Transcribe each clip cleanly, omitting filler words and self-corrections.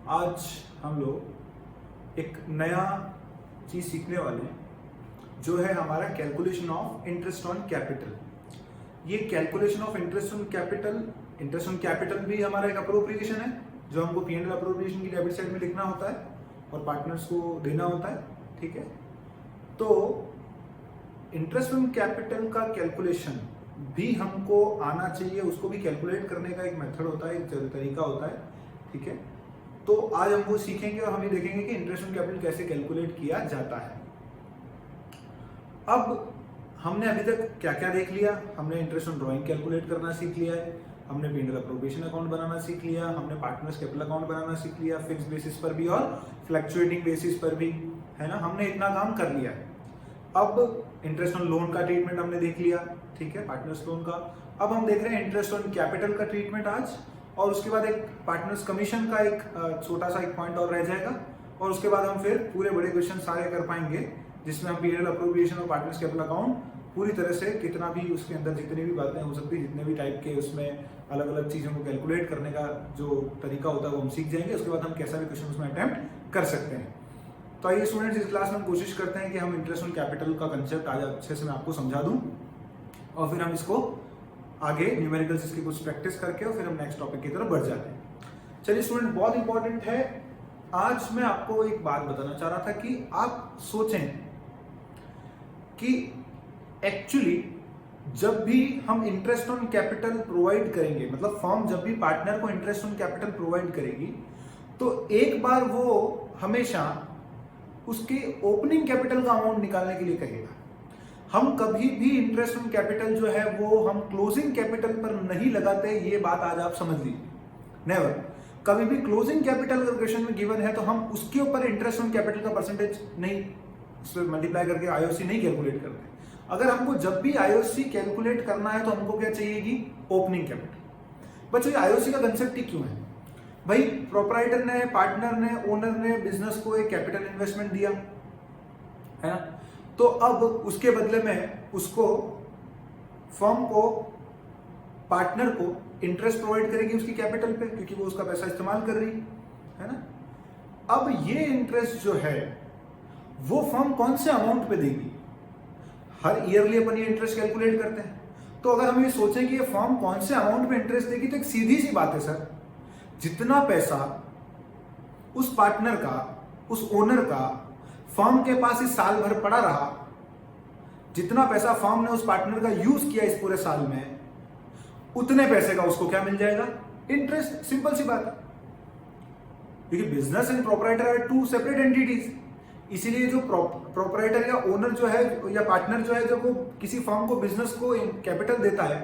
आज हम लोग एक नया चीज सीखने वाले हैं जो है हमारा calculation of interest on capital. ये calculation of interest on capital भी हमारा एक अप्रोप्रिएशन है जो हमको P&L अप्रोप्रिएशन की डेबिट साइड में लिखना होता है और पार्टनर्स को देना होता है। ठीक है, तो इंटरेस्ट ऑन कैपिटल का कैलकुलेशन भी हमको आना चाहिए, उसको भी कैलकुलेट करने का एक मेथड होता है, एक तरीका होता है। ठीक है, तो आज हम वो सीखेंगे और हम ये देखेंगे कि इंटरेस्ट ऑन कैपिटल कैसे कैलकुलेट किया जाता है। अब हमने अभी तक क्या क्या देख लिया? हमने इंटरेस्ट ऑन ड्राइंग कैलकुलेट करना सीख लिया है, हमने P&L अप्रोप्रिएशन अकाउंट बनाना सीख लिया, हमने पार्टनर्स कैपिटल अकाउंट बनाना सीख लिया, फिक्स बेसिस पर भी और फ्लक्चुएटिंग बेसिस पर भी, है ना। हमने इतना काम कर लिया है। अब इंटरेस्ट ऑन लोन का ट्रीटमेंट हमने देख लिया, ठीक है, पार्टनर्स लोन का। अब हम देख रहे हैं इंटरेस्ट ऑन कैपिटल का ट्रीटमेंट आज, और उसके बाद एक पार्टनर्स कमीशन का एक छोटा सा एक पॉइंट और रह जाएगा, और उसके बाद हम फिर पूरे बड़े क्वेश्चन सारे कर पाएंगे जिसमें हम P&L अप्रोप्रिएशन और पार्टनर्स कैपिटल अकाउंट पूरी तरह से कितना भी उसके अंदर जितनी भी बातें हो सकती है, जितने भी टाइप के उसमें अलग अलग चीजों को कैलकुलेट करने का जो तरीका होता है वो हम सीख जाएंगे। उसके बाद हम कैसा भी क्वेश्चन उसमें अटेम्प्ट कर सकते हैं। तो आइए स्टूडेंट्स, इस क्लास में हम कोशिश करते हैं कि हम इंटरेस्ट ऑन कैपिटल का कंसेप्ट आज अच्छे से मैं आपको समझा दूं, और फिर हम इसको आगे न्यूमेरिकल्स इसकी कुछ प्रैक्टिस करके और फिर हम नेक्स्ट टॉपिक की तरफ बढ़ जाते हैं। चलिए स्टूडेंट, बहुत इंपॉर्टेंट है, आज मैं आपको एक बात बताना चाह रहा था कि आप सोचें कि एक्चुअली जब भी हम इंटरेस्ट ऑन कैपिटल प्रोवाइड करेंगे, मतलब फर्म जब भी पार्टनर को इंटरेस्ट ऑन कैपिटल प्रोवाइड करेगी, तो एक बार वो हमेशा उसके ओपनिंग कैपिटल का अमाउंट निकालने के लिए कहेगा। हम कभी भी इंटरेस्ट ऑन कैपिटल जो है वो हम क्लोजिंग कैपिटल पर नहीं लगाते, ये बात आज आप समझ लीजिए। नेवर, कभी भी क्लोजिंग कैपिटल अगर क्वेश्चन में गिवन है तो हम उसके ऊपर इंटरेस्ट ऑन कैपिटल का परसेंटेज नहीं मल्टीप्लाई करके आईओसी नहीं कैलकुलेट करते। अगर हमको जब भी आईओसी कैलकुलेट करना है तो हमको क्या चाहिएगी? Opening capital. बच्चों, ये आईओसी का कंसेप्ट ही क्यों है? भाई, प्रोपराइटर ने, पार्टनर ने, ओनर ने बिजनेस को एक कैपिटल इन्वेस्टमेंट दिया है ना, तो अब उसके बदले में उसको फर्म को, पार्टनर को इंटरेस्ट प्रोवाइड करेगी उसकी कैपिटल पे, क्योंकि वो उसका पैसा इस्तेमाल कर रही है ना। अब ये इंटरेस्ट जो है वो फर्म कौन से अमाउंट पे देगी? हर ईयरली अपन ये इंटरेस्ट कैलकुलेट करते हैं, तो अगर हम ये सोचें कि ये फर्म कौन से अमाउंट पे इंटरेस्ट देगी, तो एक सीधी सी बात है सर, जितना पैसा उस पार्टनर का, उस ओनर का फर्म के पास इस साल भर पड़ा रहा, जितना पैसा फर्म ने उस पार्टनर का यूज किया इस पूरे साल में, उतने पैसे का उसको क्या मिल जाएगा? इंटरेस्ट। सिंपल सी बात है, क्योंकि business and proprietor are two separate entities. इसीलिए जो प्रोपराइटर या ओनर जो है या पार्टनर जो है, जब वो किसी फर्म को, बिजनेस को कैपिटल देता है,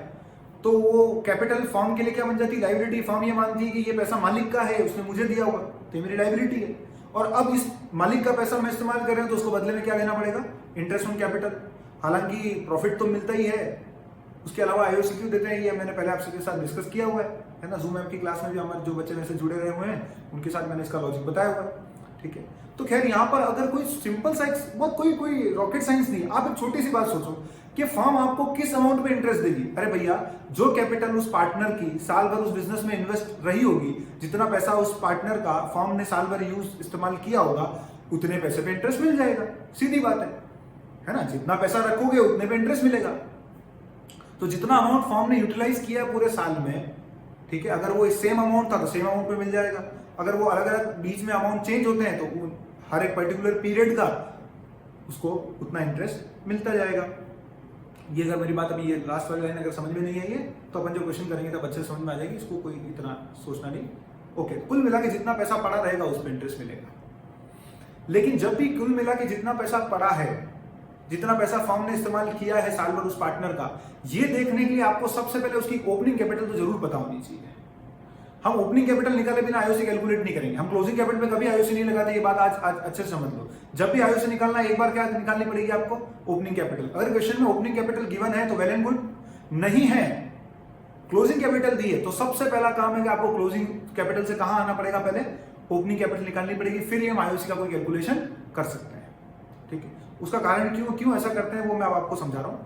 तो वो कैपिटल फर्म के लिए क्या बन जाती है? लायबिलिटी। फर्म ये मानती है कि ये पैसा मालिक का है, उसने मुझे दिया होगा, तो ये मेरी लायबिलिटी है, और अब इस मालिक का पैसा मैं इस्तेमाल कर रहा हूं, तो उसको बदले में क्या देना पड़ेगा? Interest on capital. हालांकि प्रॉफिट तो मिलता ही है, उसके अलावा आईओसी क्यों देते हैं ये मैंने पहले आपके साथ डिस्कस किया हुआ है ना। जूम ऐप की क्लास में भी हमारे जो बच्चे मेरे से जुड़े रहे हुए हैं उनके साथ मैंने इसका लॉजिक बताया हुआ है। ठीक है, तो खैर यहाँ पर अगर कोई सिंपल सा, बहुत कोई रॉकेट साइंस नहीं, आप एक छोटी सी बात सोचो कि फर्म आपको किस अमाउंट पे इंटरेस्ट देगी। अरे भैया, जो कैपिटल उस पार्टनर की साल भर उस बिजनेस में इन्वेस्ट रही होगी, जितना पैसा उस पार्टनर का फर्म ने साल भर यूज इस्तेमाल किया होगा, उतने पैसे पे इंटरेस्ट मिल जाएगा। सीधी बात है ना। जितना पैसा रखोगे उतने पे इंटरेस्ट मिलेगा। तो जितना अमाउंट फर्म ने यूटिलाइज किया पूरे साल में, ठीक है, अगर वो सेम अमाउंट था तो सेम अमाउंट पे मिल जाएगा। अगर वो अलग अलग बीच में अमाउंट चेंज होते हैं तो हर एक पर्टिकुलर पीरियड का उसको उतना इंटरेस्ट मिलता जाएगा। ये अगर मेरी बात अभी ये लास्ट वाली लाइन अगर समझ में नहीं आई है तो अपन जो क्वेश्चन करेंगे तब अच्छे समझ में आ जाएगी, इसको कोई इतना सोचना नहीं। ओके, कुल मिला के जितना पैसा पड़ा रहेगा उस पर इंटरेस्ट मिलेगा। लेकिन जब भी कुल मिला के जितना पैसा पड़ा है, जितना पैसा फर्म ने इस्तेमाल किया है साल भर उस पार्टनर का, ये देखने के लिए आपको सबसे पहले उसकी ओपनिंग कैपिटल तो जरूर पता होनी चाहिए। हम ओपनिंग कैपिटल निकाले बिना आईओसी कैलकुलेट नहीं करेंगे। हम क्लोजिंग कैपिटल में कभी आईओसी नहीं लगाते, ये बात आज अच्छे से समझ लो। जब भी आईओसी निकालना है, एक बार क्या निकालनी पड़ेगी आपको? Opening capital. अगर क्वेश्चन में ओपनिंग कैपिटल गिवन है तो वेल एंड गुड, नहीं है, क्लोजिंग कैपिटल दी है, तो सबसे पहला काम है कि आपको क्लोजिंग कैपिटल से कहां आना पड़ेगा? पहले ओपनिंग कैपिटल निकालनी पड़ेगी, फिर हम आईओसी का कोई कैलकुलेशन कर सकते हैं। ठीक है, उसका कारण क्यों ऐसा करते हैं वो मैं अब आपको समझा रहा हूं।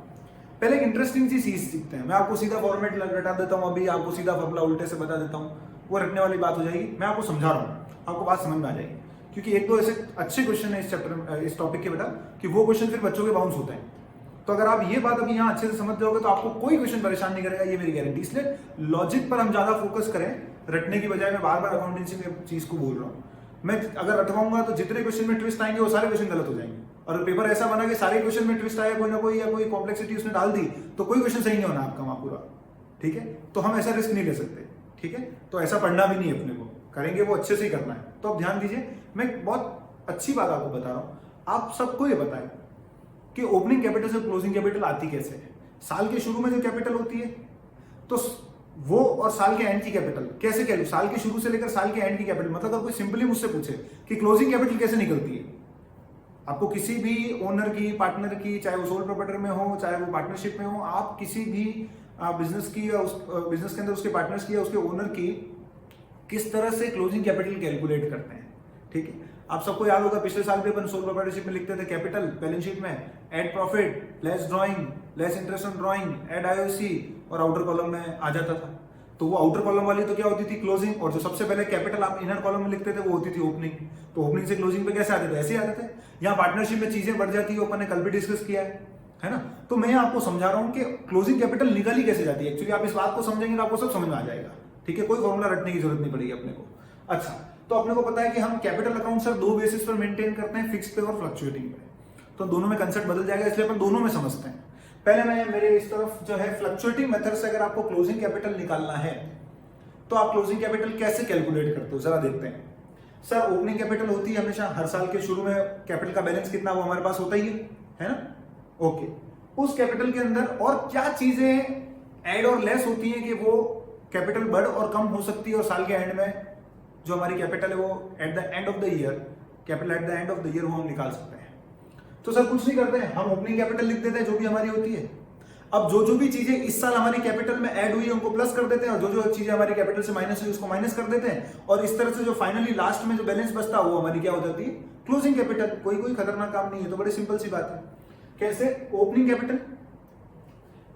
पहले एक इंटरेस्टिंग सी चीज सीखते हैं। मैं आपको सीधा फॉर्मेट रटा देता हूं, अभी आपको सीधा फॉर्मूला उल्टे से बता देता हूं, वो रटने वाली बात हो जाएगी। मैं आपको समझा रहा हूं। आपको बात समझ में आ जाएगी। क्योंकि एक तो ऐसे अच्छे क्वेश्चन है इस चैप्टर में, इस टॉपिक के बेटा, कि वो क्वेश्चन फिर बच्चों के बाउंस होते हैं। तो अगर आप ये बात अभी यहाँ अच्छे से समझ जाओगे तो आपको कोई क्वेश्चन परेशान नहीं करेगा, ये मेरी गारंटी। इसलिए लॉजिक पर हम ज्यादा फोकस करें, रटने की बजाय। मैं बार बार अकाउंटेंसी की चीज को बोल रहा हूँ। मैं अगर रटवाऊंगा तो जितने क्वेश्चन में ट्विस्ट आएंगे वो सारे क्वेश्चन गलत हो जाएंगे। और पेपर ऐसा बना कि सारे क्वेश्चन में ट्विस्ट आया कोई ना कोई, या कोई कॉम्प्लेक्सिटी उसने डाल दी, तो कोई क्वेश्चन सही नहीं होना आपका वहां पूरा। ठीक है, तो हम ऐसा रिस्क नहीं ले सकते। ठीक है, तो ऐसा पढ़ना भी नहीं है अपने को, करेंगे वो अच्छे से ही करना है। तो अब ध्यान दीजिए, मैं बहुत अच्छी बात आपको बता रहा हूं। आप सबको ये बताएं कि ओपनिंग कैपिटल से क्लोजिंग कैपिटल आती कैसे है। साल के शुरू में जो कैपिटल होती है तो वो, और साल के एंड की कैपिटल कैसे कह लूं, साल के शुरू से लेकर साल के एंड की कैपिटल। मतलब अगर कोई सिंपली मुझसे पूछे कि क्लोजिंग कैपिटल कैसे निकलती है, आपको किसी भी ओनर की, पार्टनर की, चाहे वो सोल प्रोप्राइटर में हो, चाहे वो पार्टनरशिप में हो, आप किसी भी बिजनेस की या उस बिजनेस के अंदर उसके पार्टनर्स की या उसके ओनर की किस तरह से क्लोजिंग कैपिटल कैलकुलेट करते हैं। ठीक है, आप सबको याद होगा पिछले साल भी अपन सोल प्रोप्राइटरशिप में लिखते थे कैपिटल बैलेंस शीट में, add profit, less drawing, less interest on drawing, add IOC, और आउटर कॉलम में आ जाता था। तो वो आउटर कॉलम वाली तो क्या होती थी, क्लोजिंग, और जो सबसे पहले कैपिटल आप इनर कॉलम में लिखते थे वो होती थी ओपनिंग। तो ओपनिंग से क्लोजिंग पे कैसे आते थे, ऐसे ही आते थे। यहाँ पार्टनरशिप में चीजें बढ़ जाती है, अपन ने कल भी डिस्कस किया है ना। तो मैं आपको समझा रहा हूँ कि क्लोजिंग कैपिटल निकाली कैसे जाती है। एक्चुअली आप इस बात को समझेंगे तो आपको सब समझ में आ जाएगा। ठीक है, कोई फॉर्मूला रटने की जरूरत नहीं पड़ेगी अपने को। अच्छा, तो अपने को पता है कि हम कैपिटल अकाउंट सर दो बेसिस पर मेंटेन करते हैं, फिक्स पे और फ्लक्चुएटिंग पे। तो दोनों में कंसेप्ट बदल जाएगा, इसलिए अपन दोनों में समझते हैं। पहले मैं मेरे इस तरफ जो है फ्लक्चुएटिंग मेथड से अगर आपको क्लोजिंग कैपिटल निकालना है तो आप क्लोजिंग कैपिटल कैसे कैलकुलेट करते हो जरा देखते हैं। सर ओपनिंग कैपिटल होती है हमेशा, हर साल के शुरू में कैपिटल का बैलेंस कितना वो हमारे पास होता ही है ना। ओके, उस कैपिटल के अंदर और क्या चीजें ऐड और लेस होती हैं कि वो कैपिटल बढ़ और कम हो सकती है, और साल के एंड में जो हमारी कैपिटल है वो eight the end of the year, capital eight the end of the year वो हम निकाल सकते हैं। तो सर कुछ नहीं करते हैं, हम ओपनिंग कैपिटल लिख देते हैं जो भी हमारी होती है। अब जो जो भी चीजें इस साल हमारी कैपिटल में ऐड हुई है उनको प्लस कर देते हैं, और जो जो चीजें हमारी कैपिटल से माइनस हुई उसको माइनस कर देते हैं, और इस तरह से जो फाइनली लास्ट में जो बैलेंस बचता है वो हमारी क्या हो जाती है, क्लोजिंग कैपिटल। कोई खतरनाक काम नहीं है, तो बड़ी सिंपल सी बात है। कैसे, opening capital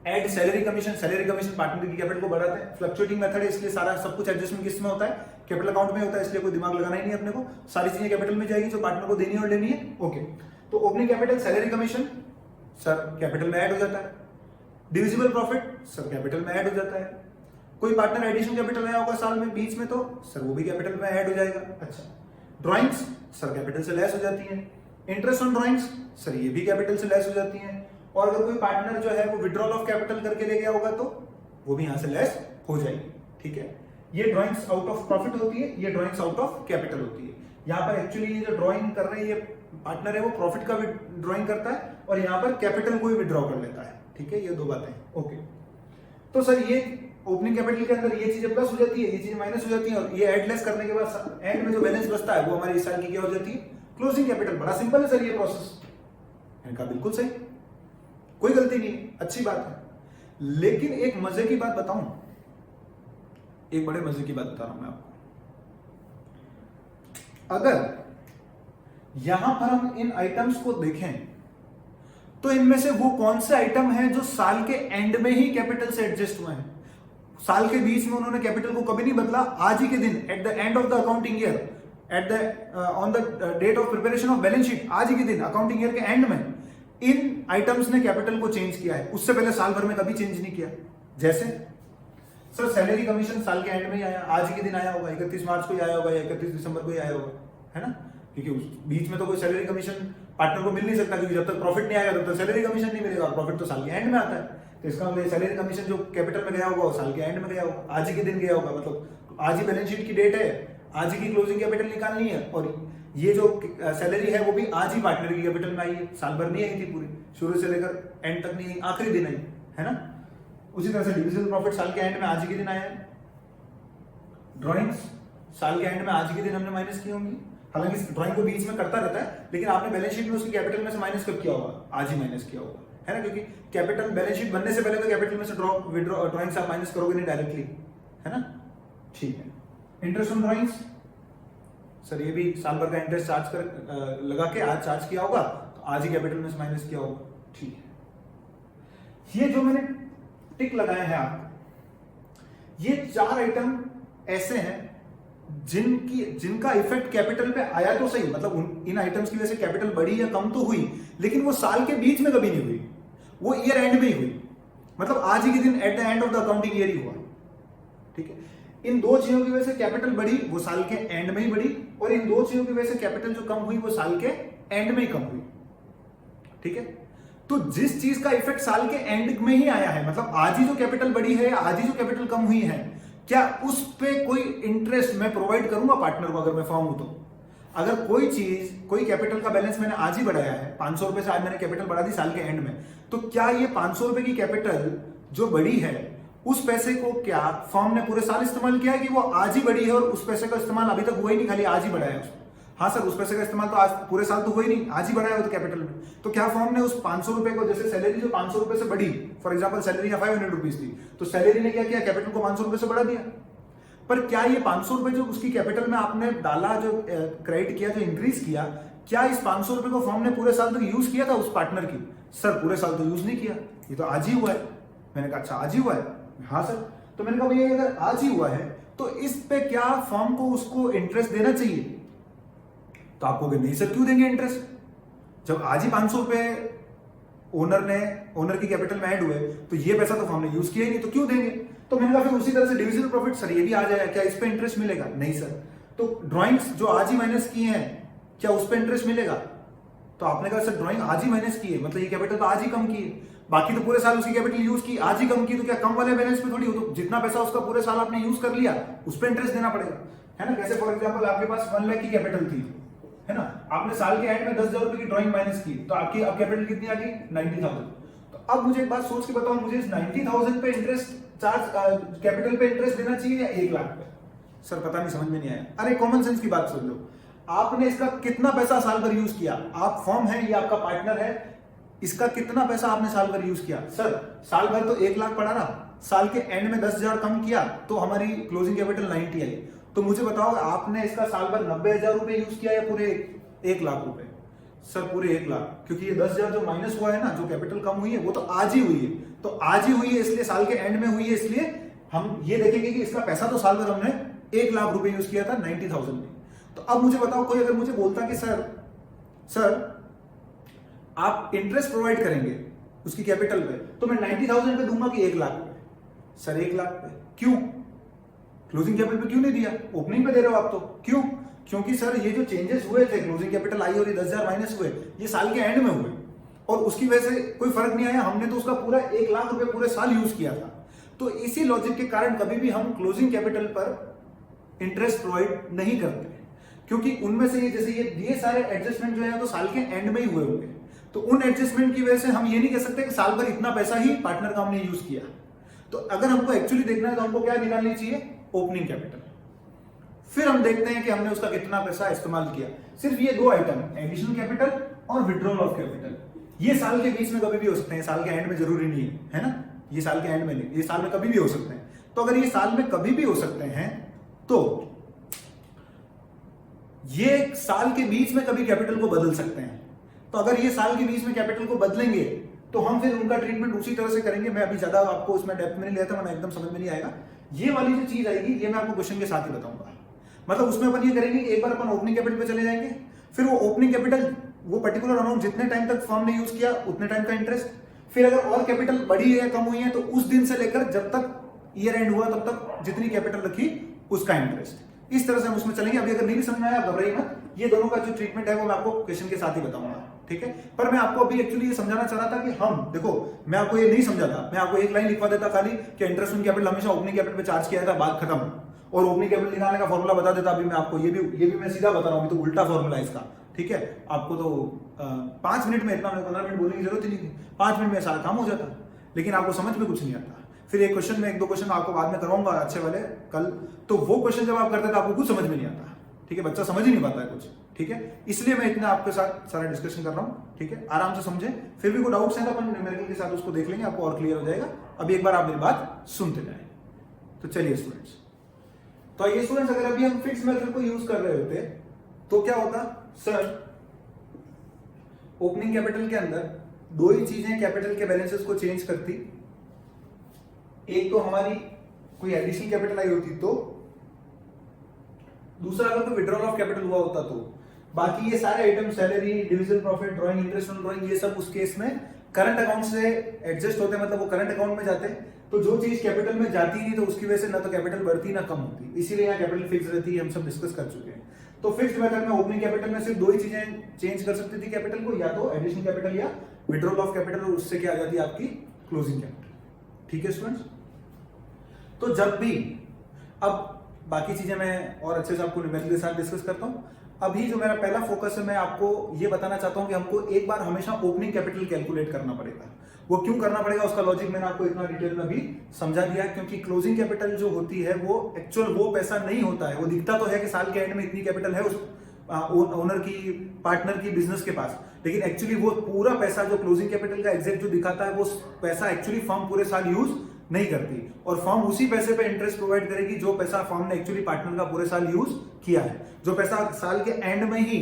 add salary commission, salary commission partner की कैपिटल को बढ़ाते हैं। फ्लक्चुएटिंग मेथड है, इसलिए सारा सब कुछ एडजस्टमेंट किस में होता है, कैपिटल अकाउंट में होता है, इसलिए कोई दिमाग लगाना ही नहीं अपने को, सारी चीजें कैपिटल में जाएगी जो पार्टनर को देनी है और लेनी है। ओके, तो opening capital, salary commission sir capital में ऐड हो जाता है। डिविजिबल प्रॉफिट सर कैपिटल में ऐड हो जाता है। कोई पार्टनर एडिशन कैपिटल आया होगा साल में बीच में तो सर वो भी कैपिटल में ऐड हो जाएगा। अच्छा, ड्राइंग्स सर कैपिटल से लेस हो जाती हैं। इंटरेस्ट ऑन ड्राइंग्स सर ये भी कैपिटल से लेस हो जाती हैं। और अगर कोई पार्टनर जो है वो विड्रॉल ऑफ कैपिटल करके ले गया होगा तो वो भी यहां से लेस हो जाएगी। ठीक है, ये ड्राइंग्स आउट ऑफ प्रॉफिट होती है, ये ड्राइंग्स आउट ऑफ कैपिटल होती है। यहाँ पर एक्चुअली ये जो ड्राइंग कर रहे हैं ये पार्टनर है वो प्रॉफिट का भी ड्राइंग करता है, और यहाँ पर कैपिटल को भी विड्रॉ कर लेता है। ठीक है, ये दो बातें। ओके, तो सर ये ओपनिंग कैपिटल के अंदर ये चीजें प्लस हो जाती है, ये चीजें माइनस हो जाती है, और ये ऐड लेस करने के बाद एंड में जो बैलेंस बचता है वो हमारी इस साल की क्या हो जाती है, क्लोजिंग कैपिटल। बड़ा सिंपल है सर ये प्रोसेस, इनका बिल्कुल सही, कोई गलती नहीं, अच्छी बात है। लेकिन एक मजे की बात बताऊं, एक बड़े मजे की बात बता रहा हूं मैं आपको। अगर यहां पर हम इन आइटम्स को देखें तो इनमें से वो कौन से आइटम है जो साल के एंड में ही कैपिटल से एडजस्ट हुए हैं। साल के बीच में उन्होंने कैपिटल को कभी नहीं बदला, आज ही के दिन at the end of the accounting year, at the on the date of preparation of balance sheet, आज ही के दिन अकाउंटिंग ईयर के एंड में इन आइटम्स ने कैपिटल को चेंज किया है। उससे पहले साल भर में कभी चेंज नहीं किया। जैसे सर सैलरी कमीशन साल के एंड में ही आया, आज ही के दिन आया होगा, 31 मार्च को ही आया होगा या 31 दिसंबर को ही आया होगा, है ना। क्योंकि उस बीच में तो कोई सैलरी कमीशन पार्टनर को मिल नहीं सकता, क्योंकि जब तक प्रॉफिट नहीं आएगा तब तक सैलरी कमीशन नहीं मिलेगा, और प्रॉफिट तो साल के एंड में आता है। तो इसका मतलब सैलरी कमीशन जो कैपिटल में गया होगा वो साल के एंड में गया होगा, आज ही के दिन गया होगा, मतलब आज ही बैलेंस शीट की डेट है, आज ही की क्लोजिंग कैपिटल निकालनी है, और ये जो सैलरी है वो भी आज ही पार्टनर की कैपिटल में आई है, साल भर नहीं आई थी पूरी, शुरू से लेकर एंड तक नहीं आई, आखिरी दिन आई, है ना। उसी तरह से डिविजिबल प्रॉफिट साल के एंड में आज ही के दिन आया है। ड्राइंग्स साल के एंड में आज ही के दिन हमने माइनस की होंगी, हालांकि ड्राइंग को बीच में करता रहता है, लेकिन आपने बैलेंस शीट में उसकी कैपिटल में से माइनस कब किया होगा, आज ही माइनस किया होगा, है ना। क्योंकि कैपिटल बैलेंस शीट बनने से पहले तो कैपिटल में से ड्राइंग्स आप माइनस करोगे नहीं डायरेक्टली, है ना। ठीक है, इंटरेस्ट ऑन ड्राइंग्स सर ये भी साल भर का इंटरेस्ट चार्ज कर लगा के आज चार्ज किया होगा, तो आज ही कैपिटल में से माइनस किया होगा। ठीक है, ये जो मैंने टिक लगाए हैं आप, ये चार आइटम ऐसे हैं जिनका इफेक्ट कैपिटल पे आया तो सही, मतलब इन आइटम्स की वजह से कैपिटल बढ़ी या कम तो हुई, लेकिन वो साल के बीच में कभी नहीं हुई, वो ईयर एंड में ही हुई, मतलब आज ही के दिन at the end of the accounting year ही हुआ। ठीक है, इन दो चीजों की वजह से कैपिटल बढ़ी, वो साल के एंड में ही बढ़ी, और इन दो चीजों की वजह से कैपिटल जो कम हुई वो साल के एंड में ही कम हुई। ठीक है, तो जिस चीज का इफेक्ट साल के एंड में ही आया है, मतलब आज ही जो कैपिटल बढ़ी है, आज ही जो कैपिटल कम हुई है, क्या उस पे कोई इंटरेस्ट मैं प्रोवाइड करूंगा पार्टनर को अगर मैं फॉर्म हूं तो? अगर कोई चीज, कोई कैपिटल का बैलेंस मैंने आज ही बढ़ाया है, 500 रुपए से आज मैंने कैपिटल बढ़ा दी साल के एंड में, तो क्या ये 500 रुपए की कैपिटल जो बढ़ी है, उस पैसे को क्या फर्म ने पूरे साल इस्तेमाल किया है कि वो आज ही बढ़ी है और उस पैसे का इस्तेमाल अभी तक हुआ ही नहीं, खाली आज ही बढ़ाया है उसको? हाँ सर, उस पैसे का इस्तेमाल तो आज पूरे साल तो हुआ ही नहीं, आज ही बढ़ाया हो तो कैपिटल में। तो क्या फर्म ने उस 500 रुपए को, जैसे सैलरी जो 500 रुपए से बढ़ी, फॉर एग्जांपल सैलरी 500 रुपीज थी, तो सैलरी ने क्या किया, कैपिटल को 500 रुपए से बढ़ा दिया। पर क्या ये 500 रुपए जो उसकी कैपिटल में आपने डाला, जो क्रेडिट किया, जो इंक्रीज किया, क्या इस 500 रुपए को फर्म ने पूरे साल तक यूज किया था उस पार्टनर की? सर पूरे साल तो यूज नहीं किया, ये तो आज ही हुआ है। मैंने कहा अच्छा आज ही हुआ है? हाँ सर। तो मैंने कहा भैया अगर आज ही हुआ है तो इस पे क्या फर्म को उसको इंटरेस्ट देना चाहिए? तो आप कहोगे नहीं सर क्यों देंगे इंटरेस्ट, जब आज ही 500 रुपए ओनर की कैपिटल में ऐड हुए तो ये पैसा तो फर्म ने यूज किया ही नहीं, तो क्यों देंगे? तो मैंने कहा फिर उसी तरह से डिविजिबल प्रॉफिट सर ये भी आ जाएगा, क्या इस पे इंटरेस्ट मिलेगा? नहीं सर। तो ड्राइंग्स जो आज ही माइनस की हैं, क्या उस पे इंटरेस्ट मिलेगा? तो आपने कहा सर ड्राइंग आज ही माइनस की है, मतलब ये कैपिटल तो आज ही कम की है, बाकी तो पूरे साल उसकी कैपिटल यूज की, आज ही कम की, तो क्या कम वाले बैलेंस पे थोड़ी हो? तो जितना पैसा उसका पूरे साल आपने यूज कर लिया उस पर इंटरेस्ट देना पड़ेगा, है ना? जैसे फॉर एग्जाम्पल आपके पास 1 लाख की कैपिटल थी, है ना, आपने साल के एंड में 10,000 रुपए की ड्राइंग माइनस की, तो आपकी अब कैपिटल कितनी आ गई? 90,000। तो अब मुझे एक बात सोच के बताओ, मुझे इस 90,000 पे इंटरेस्ट चार्ज, कैपिटल पे इंटरेस्ट देना चाहिए या 1 लाख पे? सर पता नहीं, समझ में नहीं आया। अरे कॉमन सेंस की बात सुन लो, आपने इसका कितना पैसा साल भर यूज किया? आप फर्म है, ये आपका पार्टनर है, इसका कितना पैसा आपने साल भर यूज किया? सर साल भर तो 1 लाख पड़ा ना, साल के एंड में 10,000 कम किया तो हमारी क्लोजिंग कैपिटल 90 आई। तो मुझे बताओ आपने इसका साल भर 90,000 रुपए यूज किया या पूरे 1 लाख रुपए? सर पूरे 1 लाख, क्योंकि ये 10,000 जो माइनस हुआ है ना, जो कैपिटल कम हुई है, वो तो आज ही हुई है, तो आज ही हुई है इसलिए साल के एंड में हुई है, इसलिए हम ये देखेंगे कि इसका पैसा तो साल भर हमने 1 लाख रुपए यूज किया था 90,000 में। तो अब मुझे बताओ, कोई अगर मुझे बोलता कि सर आप इंटरेस्ट प्रोवाइड करेंगे उसकी कैपिटल पे, तो मैं 90,000 पे दूंगा कि 1 लाख पे? सर 1 लाख पे क्यों? क्लोजिंग कैपिटल पे क्यों नहीं दिया? ओपनिंग पे दे रहे हो आप तो, क्यों? क्योंकि सर ये जो चेंजेस हुए थे, क्लोजिंग कैपिटल आई और ये 10,000 माइनस हुए, ये साल के एंड में हुए और उसकी वजह से कोई फर्क नहीं आया, हमने तो उसका पूरा 1 लाख रुपए पूरे साल यूज किया था। तो इसी लॉजिक के कारण कभी भी हम क्लोजिंग कैपिटल पर इंटरेस्ट प्रोवाइड नहीं करते, क्योंकि उनमें से ये जैसे ये सारे एडजस्टमेंट जो है तो साल के एंड में ही हुए होंगे, तो उन एडजस्टमेंट की वजह से हम ये नहीं कह सकते कि साल भर इतना पैसा ही पार्टनर का हमने यूज किया। तो अगर हमको एक्चुअली देखना है तो हमको क्या निकालनी चाहिए? Opening capital. फिर हम देखते हैं कि हमने उसका कितना पैसा इस्तेमाल किया। सिर्फ ये 2 आइटम, एडिशनल कैपिटल और विड्रॉल ऑफ कैपिटल, ये साल के बीच में कभी भी हो सकते हैं, साल के एंड में जरूरी नहीं है ना, ये साल के एंड में नहीं, ये साल में कभी भी हो सकते हैं। तो अगर ये साल में कभी भी हो सकते हैं तो ये साल के बीच में कभी कैपिटल को बदल सकते हैं। तो अगर ये साल के बीच में कैपिटल को बदलेंगे तो हम फिर उनका ट्रीटमेंट उसी तरह से करेंगे। मैं अभी ज्यादा आपको उसमें डेप्थ में नहीं लेता, वरना एकदम समझ में नहीं आएगा। ये वाली जो चीज आएगी ये मैं आपको क्वेश्चन के साथ ही बताऊंगा। मतलब उसमें अपन ये करेंगे कि एक बार अपन ओपनिंग कैपिटल पे चले जाएंगे, फिर वो ओपनिंग कैपिटल, वो पर्टिकुलर अमाउंट जितने टाइम तक फर्म ने यूज किया उतने टाइम का इंटरेस्ट, फिर अगर और कैपिटल बढ़ी है या कम हुई है तो उस दिन से लेकर जब तक ईयर एंड हुआ तब तक जितनी कैपिटल रखी उसका इंटरेस्ट। इस तरह से हम उसमें चलेंगे। अभी अगर नहीं भी समझ में आया आप घबराइए मत, ये दोनों का जो ट्रीटमेंट है वो मैं आपको क्वेश्चन के साथ ही बताऊंगा, ठीक है। पर मैं आपको अभी एक्चुअली ये समझाना चाह रहा था कि हम देखो, मैं आपको ये नहीं समझा था, मैं आपको एक लाइन लिखवा देता खाली कि इंटरेस्ट ऑन कैपिटल हमेशा ओपनिंग कैपिटल पे चार्ज किया था, बात खत्म, और ओपनिंग कैपिटल निकालने का फॉर्मूला बता देता। अभी मैं आपको ये भी मैं सीधा बता रहा हूँ, अभी तो उल्टा फॉर्मूला है इसका, ठीक है। आपको तो 5 मिनट में इतना, 15 मिनट बोलने की जरूरत ही नहीं थी, 5 मिनट में सारा काम हो जाता, लेकिन आपको समझ में कुछ नहीं आता। फिर एक क्वेश्चन में, 1-2 क्वेश्चन आपको बाद में करवाऊंगा अच्छे वाले कल, तो वो क्वेश्चन जब आप करते हैं तो आपको कुछ समझ में नहीं आता, ठीक है। बच्चा समझ ही नहीं पाता है कुछ, ठीक है। इसलिए मैं इतना आपके साथ सारा डिस्कशन कर रहा हूँ, ठीक है। आराम से समझें, फिर भी कोई डाउट्स हैं तो अपन न्यूमेरिकल के साथ उसको देख लेंगे, आपको और क्लियर हो जाएगा। अभी एक बार आप मेरी बात सुनते जाएं। तो चलिए स्टूडेंट्स, तो ये स्टूडेंट्स अगर अभी हम फिक्स मेथड को यूज कर रहे होते तो क्या होता? सर ओपनिंग कैपिटल के अंदर 2 ही चीजें कैपिटल के बैलेंसेस को चेंज करती। एक तो हमारी कोई एडिशनल कैपिटल आई होती तो, दूसरा अगर कोई विड्रॉल ऑफ कैपिटल हुआ होता तो। बाकी ये सारे item salary, division profit, drawing, interest on drawing, ये सब उस केस में करंट अकाउंट से एडजस्ट होते हैं, मतलब वो करंट अकाउंट में जाते हैं। तो जो चीज कैपिटल में जाती नहीं तो उसकी वजह से ना तो कैपिटल बढ़ती ना कम होती, इसीलिए यहाँ कैपिटल फिक्स रहती है, हम सब डिस्कस कर चुके हैं। तो फिक्स्ड मेथड में ओपनिंग कैपिटल में सिर्फ दो ही चीजें चेंज कर सकती थी कैपिटल को, या तो एडिशनल कैपिटल या विड्रॉल ऑफ कैपिटल, और उससे क्या आ जाती है आपकी क्लोजिंग कैपिटल। ठीक है स्टूडेंट्स, तो जब भी, अब बाकी चीजें मैं और अच्छे से आपको न्यूमेरिकल के साथ डिस्कस करता हूं। अभी जो मेरा पहला फोकस है, मैं आपको ये बताना चाहता हूं कि हमको एक बार हमेशा ओपनिंग कैपिटल कैलकुलेट करना पड़ेगा। वो क्यों करना पड़ेगा, उसका लॉजिक मैंने आपको इतना डिटेल में भी समझा दिया है। क्योंकि क्लोजिंग कैपिटल जो होती है वो एक्चुअल वो पैसा नहीं होता है। वो दिखता तो है कि साल के एंड में इतनी कैपिटल है उस ओनर की, पार्टनर की, बिजनेस के पास, लेकिन एक्चुअली वो पूरा पैसा जो क्लोजिंग कैपिटल का एग्जैक्ट जो दिखाता है वो पैसा एक्चुअली फर्म पूरे साल यूज नहीं करती, और फर्म उसी पैसे पे इंटरेस्ट प्रोवाइड करेगी जो पैसा फर्म ने एक्चुअली पार्टनर का पूरे साल यूज किया है। जो पैसा साल के एंड में ही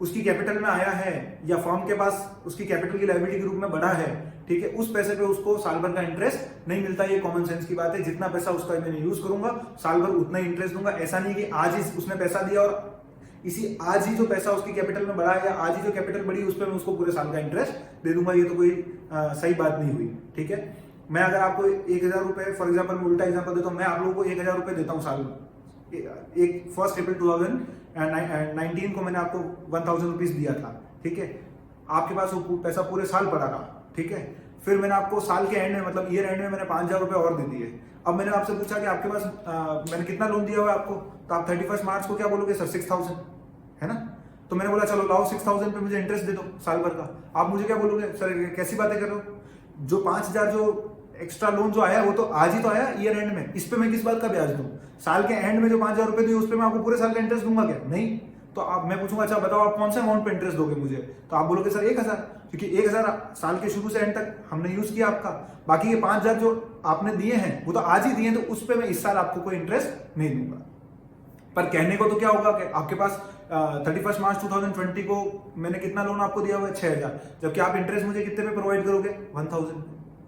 उसकी कैपिटल में आया है या फर्म के पास उसकी कैपिटल की लायबिलिटी के रूप में बढ़ा है, ठीक है, उस पैसे पे उसको साल भर का इंटरेस्ट नहीं मिलता। ये कॉमन सेंस की बात है। जितना पैसा उसका मैंने यूज करूंगा साल भर उतना ही इंटरेस्ट दूंगा। ऐसा नहीं कि आज ही उसने पैसा दिया और इसी आज ही जो पैसा उसकी कैपिटल में बढ़ा है या आज ही जो कैपिटल बढ़ी उस पर मैं उसको पूरे साल का इंटरेस्ट दे दूंगा, ये तो कोई सही बात नहीं हुई। ठीक है, मैं अगर आपको 1000 रुपए, फॉर एग्जाम्पल मैं उल्टा एग्जाम्पल देता हूँ, मैं आप लोगों को 1000 रुपए देता हूँ साल, एक 1 अप्रैल 2019 को मैंने आपको 1000 रुपीज दिया था। ठीक है, आपके पास वो पैसा पूरे साल पड़ा रहा। ठीक है, फिर मैंने आपको साल के एंड में, मतलब ईयर एंड में मैंने 5000 रुपए और दे दिए। अब मैंने आपसे पूछा कि आपके पास मैंने कितना लोन दिया हुआ है आपको, तो आप 31 मार्च को क्या बोलोगे, सर 6000, है ना। तो मैंने बोला चलो लाओ 6000 पे मुझे इंटरेस्ट दे दो साल भर का। आप मुझे क्या बोलोगे, सर कैसी बातें कर रहे हो, जो 5000 जो एक्स्ट्रा लोन जो आया वो तो आज ही तो आया ईयर एंड में, इस पे मैं किस बात का ब्याज दूं। साल के एंड में जो 5000 रुपए दिए उस पे मैं आपको पूरे साल का इंटरेस्ट दूंगा क्या, नहीं। तो आप, मैं पूछूंगा अच्छा बताओ आप कौन सा अमाउंट पे इंटरेस्ट दोगे मुझे, तो आप बोलोगे सर 1000, क्योंकि 1000 साल के शुरू से एंड तक हमने यूज किया आपका। बाकी ये 5000 जो आपने दिए हैं वो तो आज ही दिए हैं, तो उस पे मैं इस साल आपको कोई इंटरेस्ट नहीं दूंगा। पर कहने को तो क्या होगा कि आपके पास 31 मार्च 2020 को मैंने कितना लोन आपको दिया हुआ है, 6000, जबकि आप इंटरेस्ट मुझे कितने पे प्रोवाइड करोगे, 1000।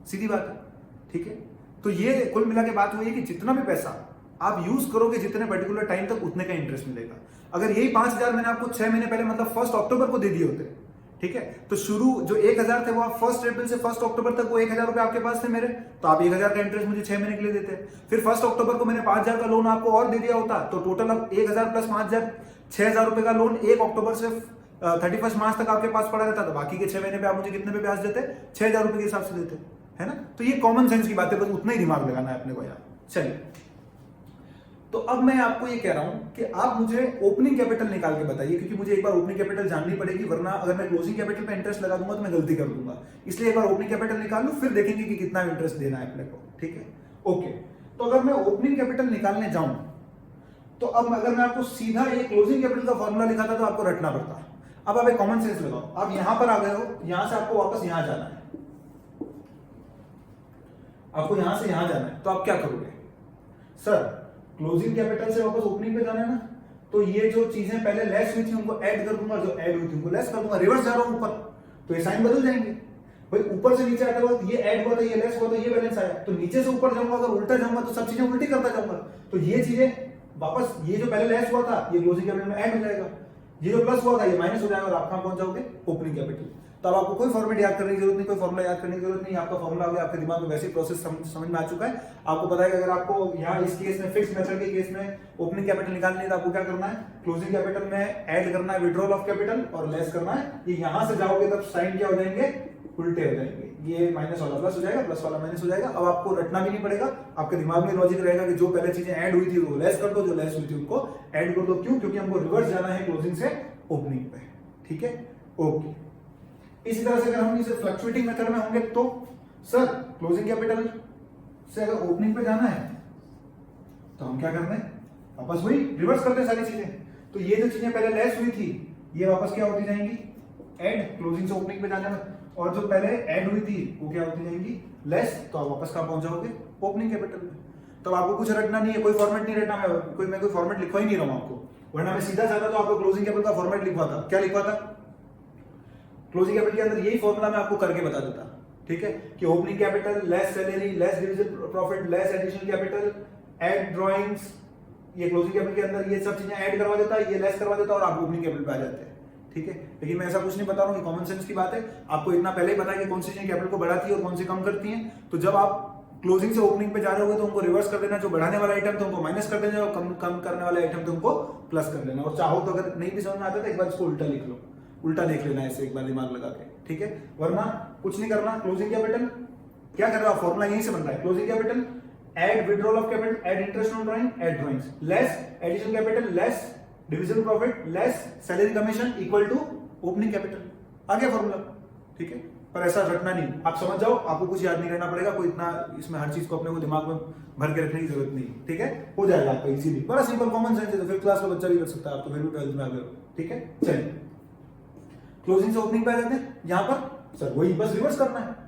सीधी बात है। ठीक है, तो ये कुल मिला के बात हुई है कि जितना भी पैसा आप यूज करोगे जितने पर्टिकुलर टाइम तक उतने का इंटरेस्ट मिलेगा। अगर यही 5000 मैंने आपको 6 महीने पहले, मतलब 1 अक्टूबर को दे दिए होते, ठीक है, तो शुरू जो 1000 थे वो आप 1 अप्रैल से 1 अक्टूबर तक वो 1000 रुपए आपके पास थे मेरे, तो आप 1000 का इंटरेस्ट मुझे 6 महीने के लिए देते। फिर 1 अक्टूबर को मैंने 5000 का लोन आपको और दे दिया होता, तो टोटल अब 1000 प्लस 5000, 6000 रुपए का लोन 1 अक्टूबर से 31 मार्च तक आपके पास पड़ा रहता, तो बाकी के 6 महीने पे आप मुझे कितने पे ब्याज देते, 6000 रुपए के हिसाब से देते, है ना। तो ये कॉमन सेंस की बात है, बस उतना ही दिमाग लगाना है अपने को यार। चलिए, तो अब मैं आपको ये कह रहा हूं कि आप मुझे ओपनिंग कैपिटल निकाल के बताइए, क्योंकि मुझे एक बार ओपनिंग कैपिटल जाननी पड़ेगी, वरना अगर मैं क्लोजिंग कैपिटल पे इंटरेस्ट लगा दूंगा तो मैं गलती कर दूंगा। इसलिए एक बार ओपनिंग कैपिटल निकाल लूं, फिर देखेंगे कि कितना इंटरेस्ट देना है अपने को। ठीक है, ओके। तो अगर मैं ओपनिंग कैपिटल निकालने जाऊं, तो अब अगर मैं आपको सीधा ये क्लोजिंग कैपिटल का फॉर्मूला लिखाता तो आपको रटना पड़ता। अब आप एक कॉमन सेंस लगाओ, आप यहां पर आ गए हो, यहां से आपको वापस यहां जाना है, आपको यहां से यहां जाना है, तो आप क्या करोगे, सर क्लोजिंग कैपिटल से वापस ओपनिंग पे जाना है ना, तो ये जो चीजें पहले लेस हुई थी उनको ऐड कर दूंगा, जो ऐड हुई थी उनको लेस कर दूंगा, रिवर्स जा रहा हूं ऊपर, तो ये साइन बदल जाएंगे भाई। ऊपर से नीचे आता हुआ ये ऐड हुआ था, ये लेस हुआ था, ये बैलेंस आया, तो नीचे से ऊपर जाऊंगा, अगर उल्टा जाऊंगा तो सब चीजें उल्टी करता जाऊंगा, तो ये चीजें वापस, ये जो पहले लेस हुआ था ये क्लोजिंग कैपिटल में ऐड हो जाएगा, ये जो प्लस हुआ था ये माइनस हो जाएगा, और आप कहां पहुंच जाओगे, ओपनिंग कैपिटल। तो अब आपको कोई फॉर्मेट याद करने की जरूरत नहीं, कोई फॉर्मूला याद करने की जरूरत नहीं, आपका फॉर्मूला हो गया, आपके दिमाग में वैसे प्रोसेस समझ में आ चुका है। आपको पता है कि अगर आपको यहाँ इस केस में, फिक्स मेथड के केस में ओपनिंग कैपिटल निकालनी है तो आपको क्या करना है, क्लोजिंग कैपिटल में ऐड करना है विड्रॉल ऑफ कैपिटल और लेस करना है। ये यहां से जाओगे तब साइन क्या हो जाएंगे, उल्टे हो जाएंगे, ये माइनस वाला प्लस हो जाएगा, प्लस वाला माइनस हो जाएगा। अब आपको रटना भी नहीं पड़ेगा, आपके दिमाग में लॉजिक रहेगा कि जो पहले चीजें ऐड हुई थी वो लेस कर दो, जो लेस हुई थी उनको ऐड कर दो। क्यों, क्योंकि हमको रिवर्स जाना है क्लोजिंग से ओपनिंग पे। ठीक है, ओके। इसी तरह से अगर हम इसे फ्लक्चुएटिंग मेथड में होंगे तो सर क्लोजिंग कैपिटल से अगर ओपनिंग पे जाना है तो हम क्या करते हैं, वापस वही रिवर्स करते हैं सारी चीजें। तो ये जो चीजें पहले लेस हुई थी ये वापस क्या होती जाएंगी, ऐड, क्लोजिंग से ओपनिंग पे जाने में, और जो पहले ऐड हुई थी वो क्या होती जाएंगी, लेस, तो आप वापस कहां पहुंच जाओगे, ओपनिंग कैपिटल में। तो आपको कुछ रटना नहीं है, कोई फॉर्मेट नहीं रटना, मैं कोई फॉर्मेट लिखवा ही नहीं रहा हूं आपको, वरना मैं सीधा जाता तो आपको क्लोजिंग कैपिटल का फॉर्मेट लिखवा था। क्या लिखवा था, क्लोजिंग कैपिटल के अंदर यही फॉर्मूला मैं आपको करके बता देता। ठीक है, कि opening capital less salary less division profit less additional capital add drawings ये क्लोजिंग कैपिटल के अंदर ये सब चीजें ऐड करवा देता है, ये लेस करवा देता है और आप ओपनिंग कैपिटल पे आ जाते हैं। ठीक है, लेकिन मैं ऐसा कुछ नहीं बता रहा हूँ, ये कॉमन सेंस की बात है। आपको इतना पहले ही पता है कि कौन सी चीजें कैपिटल को बढ़ाती है और कौन सी कम करती हैं। तो जब आप क्लोजिंग से ओपनिंग पे जा रहे होगे तो उनको रिवर्स कर देना, जो बढ़ाने वाला आइटम तो उनको माइनस कर देना और कम करने वाला आइटम तो उनको प्लस कर देना। और चाहो तो अगर नहीं भी समझ में आता तो एक बार इसको उल्टा लिख लो, उल्टा देख लेना ऐसे एक बार दिमाग लगा के। ठीक है, वरना कुछ नहीं करना। क्लोजिंग कैपिटल क्या कर रहा है, फॉर्मूला यहीं से बन रहा है। Closing capital add withdrawal of capital, add interest on drawing, add drawings, less addition capital, less division profit, less salary commission equal to opening capital. आ गया फॉर्मूला। ठीक है, पर ऐसा रटना नहीं, आप समझ जाओ, आपको कुछ याद नहीं करना पड़ेगा, कोई इतना इसमें हर चीज को अपने को दिमाग में भर के रखने की जरूरत नहीं। ठीक है, हो जाएगा आपका इजीली, बड़ा सिंपल कॉमन सेंस है, तो फिफ्थ क्लास का बच्चा भी कर सकता है, आप तो फिर भी 12th में आ गए हो। ठीक है, चलिए क्लोजिंग से ओपनिंग पे आ जाते हैं। यहां पर सर वही बस रिवर्स करना है।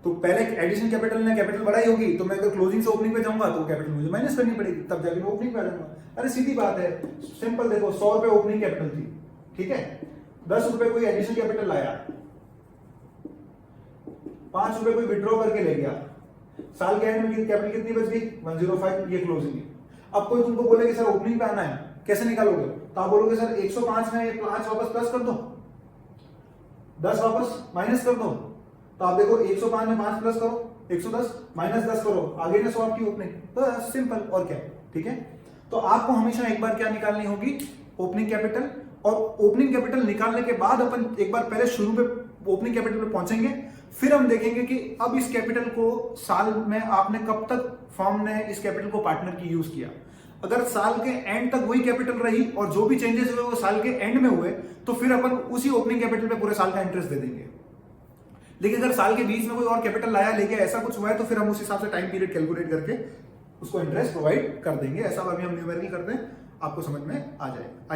तो पहले एडिशन कैपिटल ने कैपिटल बढ़ाई होगी, तो मैं अगर क्लोजिंग से ओपनिंग पे जाऊंगा तो कैपिटल मुझे माइनस करनी पड़ेगी, तब जाके मैं ओपनिंग पे आ जाऊंगा। अरे सीधी बात है, सिंपल देखो, 100 रुपए ओपनिंग कैपिटल थी, ठीक है, 10 रुपए कोई एडिशन कैपिटल लाया, 5 रुपए कोई विड्रॉ करके ले गया, साल के एंड में कैपिटल कितनी बच गई, 105, ये क्लोजिंग है। अब कोई तुमको बोले कि सर ओपनिंग पे आना है, कैसे निकालोगे, तो आप बोलोगे सर 105 में 5 वापस प्लस कर दो, 10 वापस माइनस कर दो, तो आप देखो 105 में 5 प्लस करो 110, माइनस 10 करो, आगे ना 100 आपकी ओपनिंग, बस सिंपल, और क्या। ठीक है, तो आपको हमेशा एक बार क्या निकालनी होगी, ओपनिंग कैपिटल, और ओपनिंग कैपिटल निकालने के बाद अपन एक बार पहले शुरू पे ओपनिंग कैपिटल पे पहुंचेंगे, फिर हम देखेंगे कि अब इस कैपिटल को साल में आपने कब तक फर्म ने इस कैपिटल को पार्टनर की यूज किया। अगर साल के एंड तक वही कैपिटल रही और जो भी चेंजेस हुए वो साल के एंड में हुए, तो फिर अपन उसी ओपनिंग कैपिटल पे पूरे साल का इंटरेस्ट दे देंगे। लेकिन अगर साल के बीच में कोई और कैपिटल लाया लेके ऐसा कुछ हुआ है, तो फिर हम उस हिसाब से टाइम पीरियड कैलकुलेट करके उसको इंटरेस्ट प्रोवाइड कर देंगे। ऐसा अभी हम न्यूमेरिकल करते हैं, आपको समझ में आ जाएगा।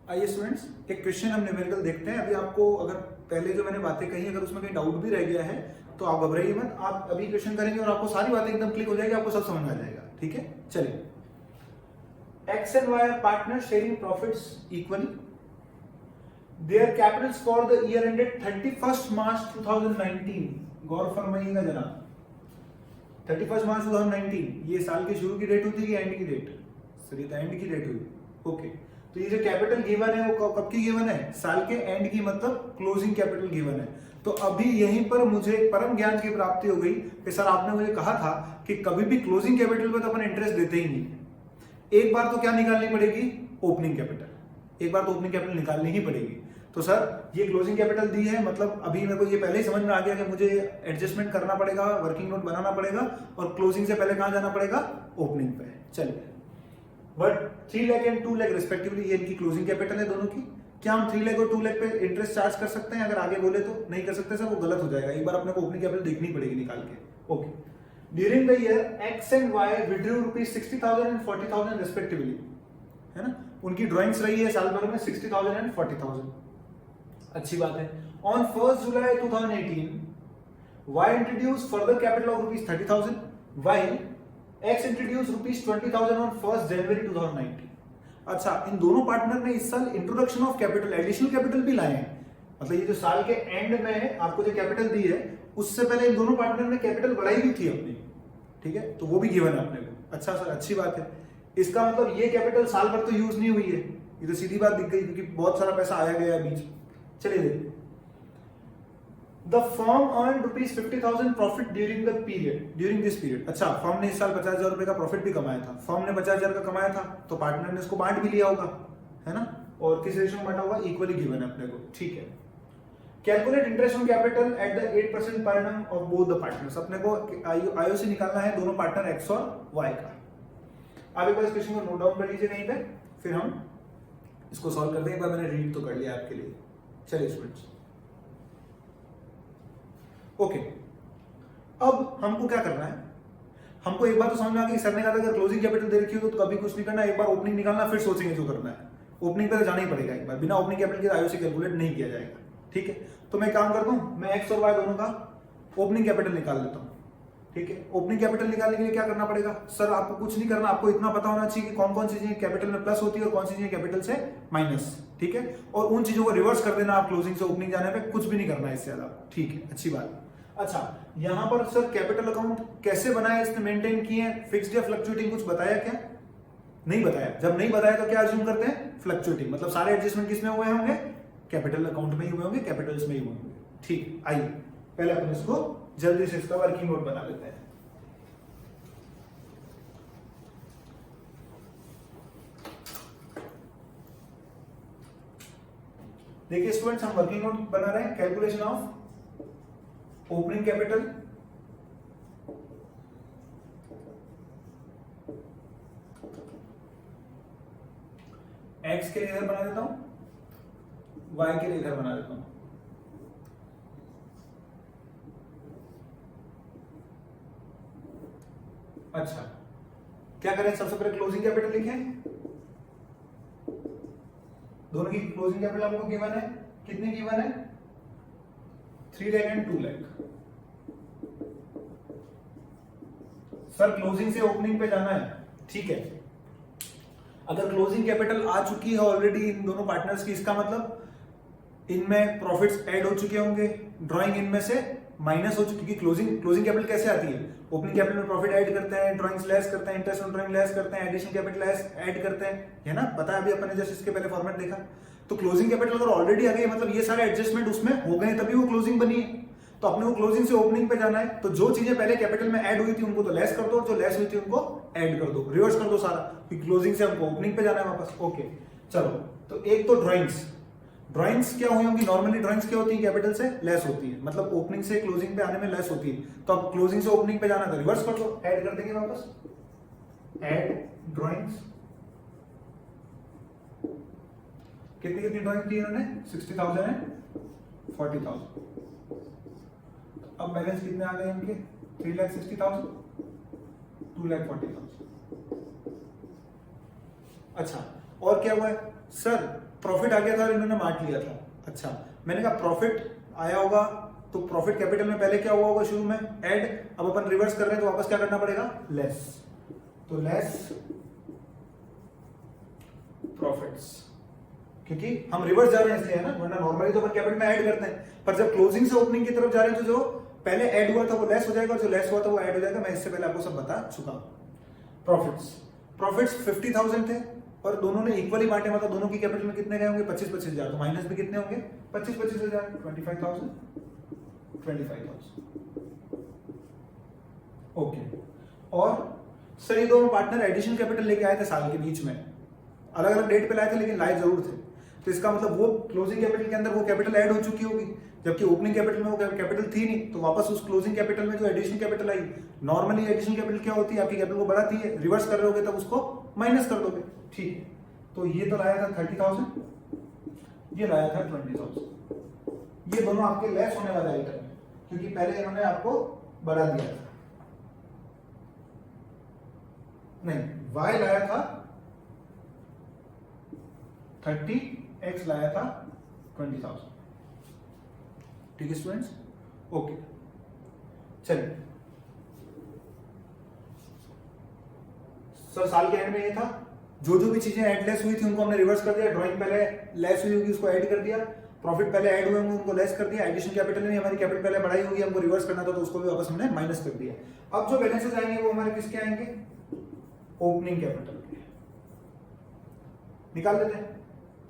आइए स्टूडेंट्स, एक क्वेश्चन हम न्यूमेरिकल देखते हैं। अभी आपको अगर पहले जो मैंने बातें कही अगर उसमें कहीं डाउट भी रह गया है तो आप घबराइए मत, आप अभी क्वेश्चन करेंगे और आपको सारी बातें एकदम क्लिक हो जाएगी, आपको सब समझ में आ जाएगा। ठीक है, चलिए। X and Y are partners sharing profits equally. Their capitals for the year ended 31st March 2019. गौर फरमाइएगा जरा, 31st मार्च 2019 ये साल की शुरू की डेट होती है कि एंड की डेट? सर ये तो एंड की डेट हुई। ओके, तो ये जो कैपिटल गिवन है वो कब की गिवन है? साल के एंड की, मतलब क्लोजिंग कैपिटल गिवन है। तो अभी यहीं पर मुझे परम ज्ञान की प्राप्ति हो गई कि सर आपने मुझे कहा था कि कभी भी क्लोजिंग कैपिटल पे तो अपन इंटरेस्ट देते ही नहीं, एक बार तो क्या निकालनी पड़ेगी, ओपनिंग कैपिटल, एक बार तो ओपनिंग कैपिटल निकालनी ही पड़ेगी। तो सर ये क्लोजिंग कैपिटल दी है, मतलब अभी मेरे को ये पहले ही समझ में आ गया कि मुझे एडजस्टमेंट करना पड़ेगा, वर्किंग नोट बनाना पड़ेगा और क्लोजिंग से पहले कहां जाना पड़ेगा, ओपनिंग पे। चलिए, but 3 lakh and 2 lakh respectively ये इनकी क्लोजिंग कैपिटल है दोनों की। क्या हम 3 लाख और 2 लाख पे इंटरेस्ट चार्ज कर सकते हैं? अगर आगे बोले तो नहीं कर सकते सर, वो गलत हो जाएगा, एक बार अपने को ओपनिंग कैपिटल देखनी पड़ेगी निकाल के। Okay, during the year X and Y withdrew ₹60,000 and 40,000 respectively, है ना, उनकी ड्राइंग्स रही है साल भर में 60,000 and 40,000, अच्छी बात है। On 1st July 2018, Y introduced further capital of ₹30,000, while X introduced ₹20,000 on 1st January 2019। अच्छा, इन दोनों पार्टनर ने इस साल introduction of capital, additional capital भी लाए हैं, मतलब ये जो साल के एंड में आपको जो कैपिटल दी है उससे पहले इन दोनों पार्टनर ने कैपिटल बढ़ाई भी थी अपनी। ठीक है, तो वो भी गिवन है अपने को। अच्छा सर, अच्छी बात है। इसका मतलब ये कैपिटल साल भर तो यूज नहीं हुई है, ये तो सीधी बात दिख गई क्योंकि बहुत सारा पैसा आया गया बीच। चलिए देखिए, the firm earn ₹50,000 profit during the period, during this period. अच्छा, फर्म ने इस साल 50,000 रुपए का प्रॉफिट भी कमाया था। फर्म ने 50,000 का कमाया था तो पार्टनर ने इसको बांट भी लिया होगा, है ना, और किस रेशियो में बांटा होगा, इक्वली गिवन है अपने को। ठीक है, calculate interest on capital at the 8% per annum of both the partners. अपने को आईओ से निकालना है दोनों पार्टनर एक्स और वाई का। आप एक बार इस क्वेश्चन को नोट डाउन कर लीजिए कहीं पे, फिर हम इसको सॉल्व करते हैं। एक बार मैंने रीड तो कर लिया आपके लिए। चलिए स्टूडेंट्स, ओके, अब हमको क्या करना है, हमको एक बार तो समझ में आ गई, सर ने कहा था अगर क्लोजिंग कैपिटल दे रखी हो तो कभी कुछ नहीं करना, एक बार ओपनिंग निकालना फिर सोचेंगे जो करना है। ओपनिंग पे तो जाना ही पड़ेगा एक बार, बिना ओपनिंग कैपिटल के आईओ से कैलकुलेट नहीं किया जाएगा। ठीक है, तो मैं काम करता हूं, मैं एक्स और वाई दोनों का ओपनिंग कैपिटल निकाल लेता हूं। ठीक है, ओपनिंग कैपिटल निकालने के लिए क्या करना पड़ेगा, सर आपको कुछ नहीं करना, आपको इतना पता होना चाहिए कि कौन कौन सी चीजें कैपिटल में प्लस होती है और कौन सी चीजें कैपिटल से माइनस। ठीक है, और उन चीजों को रिवर्स कर देना आप क्लोजिंग से ओपनिंग जाने पे, कुछ भी नहीं करना है इससे ज्यादा। ठीक है, अच्छी बात। अच्छा, यहां पर सर कैपिटल अकाउंट कैसे बनाए, इसने मेंटेन किए, फिक्स्ड या फ्लक्चुएटिंग, कुछ बताया क्या? नहीं बताया, जब नहीं बताया तो क्या अज्यूम करते हैं, फ्लक्चुएटिंग, मतलब सारे एडजस्टमेंट किसमें हुए होंगे, कैपिटल अकाउंट में ही हुए होंगे, कैपिटल्स में ही हुए होंगे। ठीक, आइए पहले अपन इसको जल्दी से इसका वर्किंग नोट बना लेते हैं। देखिए स्टूडेंट्स, हम वर्किंग नोट बना रहे हैं, calculation of opening capital, x के लिए इधर बना देता हूं, वाई के लिए इधर बना देता हूं। अच्छा, क्या करें, सबसे पहले क्लोजिंग कैपिटल लिखें। दोनों की क्लोजिंग कैपिटल आपको गिवन है, कितनी गिवन है, 3 lakh and 2 lakh. Sir closing से ओपनिंग पे जाना है, ठीक है। अगर क्लोजिंग कैपिटल आ चुकी है ऑलरेडी इन दोनों पार्टनर्स की, इसका मतलब इनमें प्रॉफिट्स ऐड हो चुके होंगे, ड्राइंग इनमें से माइनस हो चुकी है। क्लोजिंग कैपिटल कैसे आती है, ओपनिंग कैपिटल में प्रॉफिट ऐड करते हैं, ड्राइंग्स लेस करते हैं, इंटरेस्ट ऑन ड्राइंग लेस करते हैं, एडिशन कैपिटल लेस ऐड करते हैं, है ना, पता है अभी अपन ने जस्ट इसके पहले फॉर्मेट देखा। तो क्लोजिंग कैपिटल अगर ऑलरेडी आ गई, मतलब ये सारे एडजस्टमेंट उसमें हो गए तभी वो क्लोजिंग बनी है। तो अपने को क्लोजिंग से ओपनिंग पे जाना है, तो जो चीजें पहले कैपिटल में ऐड हुई थी उनको तो लेस कर दो, जो लेस हुई थी उनको ऐड कर दो, रिवर्स कर दो सारा, क्योंकि क्लोजिंग से हमको ओपनिंग पे जाना है वापस। ओके चलो, तो एक तो ड्राइंग्स क्या हुई होंगी, नॉर्मली ड्राइंग्स क्या होती है, कैपिटल से लेस होती है, मतलब ओपनिंग से क्लोजिंग पे आने में लेस होती है। तो अब क्लोजिंग से ओपनिंग पे जाना था, रिवर्स कर दो, ऐड कर देंगे वापस, ऐड ड्राइंग्स। कितनी कितनी ड्राइंग की इन्होंने, 60,000 एंड 40,000। अब बैलेंस कितने आ गए इनके, 3,60,000, 2,40,000। अच्छा, और क्या हुआ है सर, प्रॉफिट आ गया था और इन्होंने बांट लिया था। अच्छा, मैंने कहा प्रॉफिट आया होगा तो प्रॉफिट कैपिटल में पहले क्या हुआ होगा, शुरू में ऐड, अब अपन रिवर्स कर रहे हैं तो वापस क्या करना पड़ेगा, लेस। तो लेस प्रॉफिट्स, क्योंकि हम रिवर्स जा रहे हैं इसलिए, है ना, वरना नॉर्मली तो अपन कैपिटल में ऐड करते हैं, पर जब क्लोजिंग से ओपनिंग की तरफ जा रहे हैं तो जो पहले ऐड हुआ था वो लेस हो जाएगा और जो लेस हुआ था वो ऐड हो जाएगा। मैं इससे पहले आपको सब बता चुका हूं। प्रॉफिट्स 50,000 थे और दोनों ने इक्वली बांटे, मतलब दोनों की कैपिटल में कितने गए होंगे, 25,000। तो माइनस में कितने होंगे, 25,000, 25,000, 25,000। ओके, और सर ये दोनों पार्टनर एडिशन कैपिटल लेके आए थे साल के बीच में, अलग अलग डेट पे लाए थे लेकिन लाए जरूर थे। तो इसका मतलब वो क्लोजिंग कैपिटल के अंदर वो कैपिटल ऐड हो चुकी होगी, जबकि ओपनिंग कैपिटल में वो कैपिटल थी नहीं। तो वापस उस क्लोजिंग कैपिटल में जो एडिशन कैपिटल आई, नॉर्मली एडिशन कैपिटल क्या होती है, आपकी कैपिटल को बढ़ाती है, रिवर्स कर रहे होगे तब उसको माइनस कर दोगे। ठीक है, तो ये तो लाया था 30,000, ये लाया था 20,000। ये दोनों आपके लेस होने वाले आइटम है, क्योंकि पहले इन्होंने आपको बढ़ा दिया था। नहीं, y लाया था 30, x लाया था 20,000। ठीक है स्टूडेंट्स, ओके चलिए। सर साल के एंड में ये था, जो भी चीजें ऐड लेस हुई थी उनको हमने रिवर्स कर दिया, ड्राइंग पहले लेस हुई होगी उसको ऐड कर दिया, प्रॉफिट पहले ऐड हुए होंगे उनको लेस कर दिया, एडिशन कैपिटल में हमारी कैपिटल पहले बढ़ाई होगी, हमको रिवर्स करना था तो उसको भी वापस हमने माइनस कर दिया। अब जो बैलेंसेस आएंगे वो हमारे किसके आएंगे, ओपनिंग कैपिटल के। निकाल लेते हैं,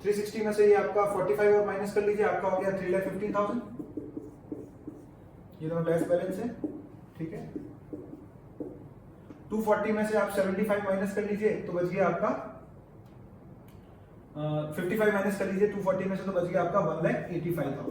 360 में से ये आपका 45 और माइनस कर लीजिए, आपका हो गया 3,15,000। ये दोनों लेस बैलेंस है, ठीक है। 240 में से आप 75 माइनस कर लीजिए तो बच गया आपका 55 माइनस कर लीजिए 240 में से तो बच गया आपका 1,85,000।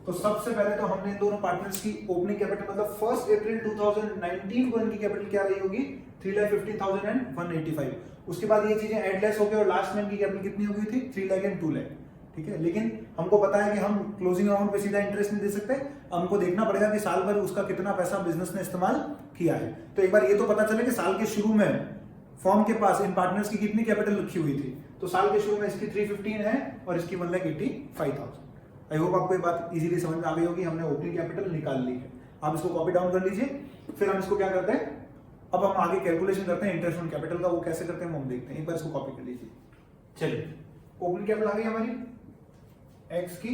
तो सबसे पहले तो हमने इन दोनों पार्टनर्स की ओपनिंग कैपिटल, मतलब 1 अप्रैल 2019 को इनकी कैपिटल क्या रही होगी, 3,50,000 एंड 185। उसके बाद ये चीजें एड लेस हो गई और लास्ट में इनकी कैपिटल कितनी हो गई थी, 3 लाख एंड 2 लाख। ठीक है, लेकिन हमको पता है कि हम क्लोजिंग अमाउंट पे सीधा इंटरेस्ट नहीं दे सकते, हमको देखना पड़ेगा कि साल भर उसका कितना पैसा बिजनेस ने इस्तेमाल किया है। तो एक बार ये तो पता चले कि साल के शुरू में फॉर्म के पास इन पार्टनर्स की कितनी कैपिटल रखी हुई थी। तो साल के शुरू में इसकी 315 है और इसकी 1,85,000। आई होप आपको ये बात इजीली समझ में आ गई होगी। हमने ओपनिंग कैपिटल निकाल ली है, आप इसको कॉपी डाउन कर लीजिए। फिर हम इसको क्या करते हैं, अब हम आगे कैलकुलेशन करते हैं इंटरेस्ट ऑन कैपिटल का, वो कैसे करते हैं वो हम देखते हैं। एक बार इसको कॉपी कर लीजिए। चलिए, ओपनिंग कैपिटल आ गई हमारी x की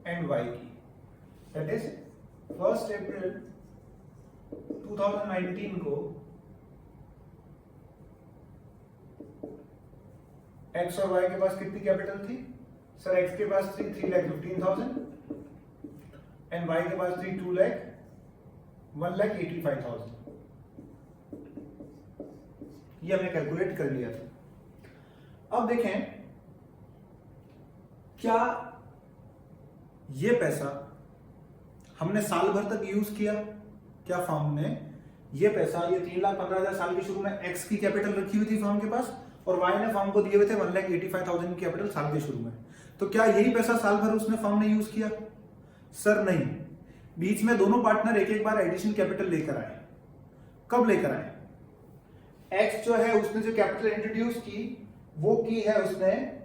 एंड y की, दैट इज 1 अप्रैल 2019 को एक्स और वाई के पास कितनी कैपिटल थी सर? एक्स के पास थी 3,15,000 एंड वाई के पास थी 1,85,000। ये हमने कैलकुलेट कर लिया था। अब देखें क्या ये पैसा हमने साल भर तक यूज किया? क्या फर्म ने ये पैसा, ये 3,15,000 साल के शुरू में एक्स की कैपिटल रखी हुई थी फर्म के पास और वाई ने फर्म को दिए हुए थे 1,85,000 की कैपिटल साल के शुरू में, तो क्या यही पैसा साल भर उसने फर्म ने यूज किया? सर नहीं, बीच में दोनों पार्टनर एक एक बार एडिशन कैपिटल लेकर आए। कब लेकर आए? एक्स जो है उसने जो कैपिटल इंट्रोड्यूस की वो की है उसने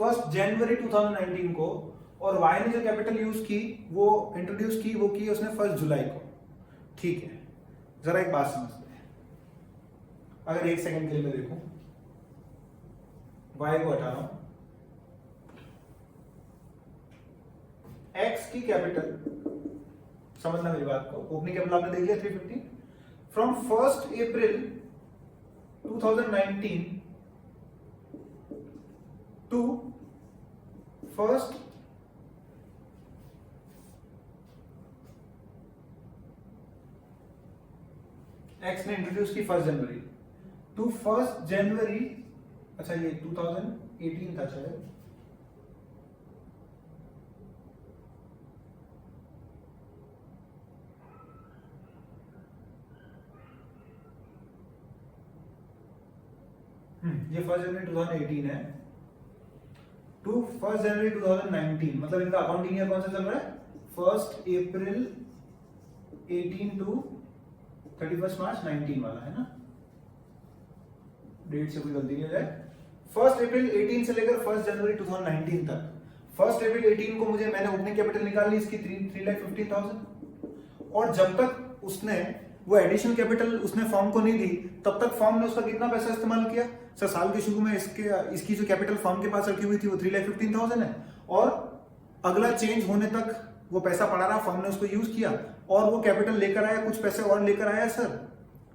1 जनवरी 2019 को, और वाई ने जो कैपिटल यूज की वो इंट्रोड्यूस की वो की उसने 1 जुलाई को। ठीक है, जरा एक बात समझते हैं। अगर एक सेकंड के लिए मैं देखूं, वाई को हटा रहा हूं, एक्स की कैपिटल, समझना मेरी बात को, ओपनिंग कैपिटल आपने देख लिया 350, फ्रॉम 1 अप्रैल 2019 टू 1 एक्स ने इंट्रोड्यूस की 1 जनवरी टू 1 जनवरी, अच्छा ये 2018 था शायद, ये 1 जनवरी 2018 है टू 1 जनवरी 2019, मतलब इनका अकाउंटिंग ईयर कौन सा चल रहा है? 1 अप्रैल 18 टू 31 मार्च 19 वाला है ना, डेट से कोई गलती नहीं हो जाए। 1 अप्रैल 18 से लेकर 1 जनवरी 2019 तक, 1 अप्रैल 18 को मुझे मैंने ओपनिंग कैपिटल निकाल ली इसकी 3,15,000, और जब तक उसने वो एडिशनल कैपिटल उसने फॉर्म को नहीं दी तब तक फॉर्म ने उसका कितना पैसा इस्तेमाल किया? सर साल के शुरू में इसकी जो कैपिटल फॉर्म के पास रखी हुई थी वो 3,15,000 है, और अगला चेंज होने तक वो पैसा पड़ा रहा, फॉर्म ने उसको यूज किया और वो कैपिटल लेकर आया, कुछ पैसे और लेकर आया सर,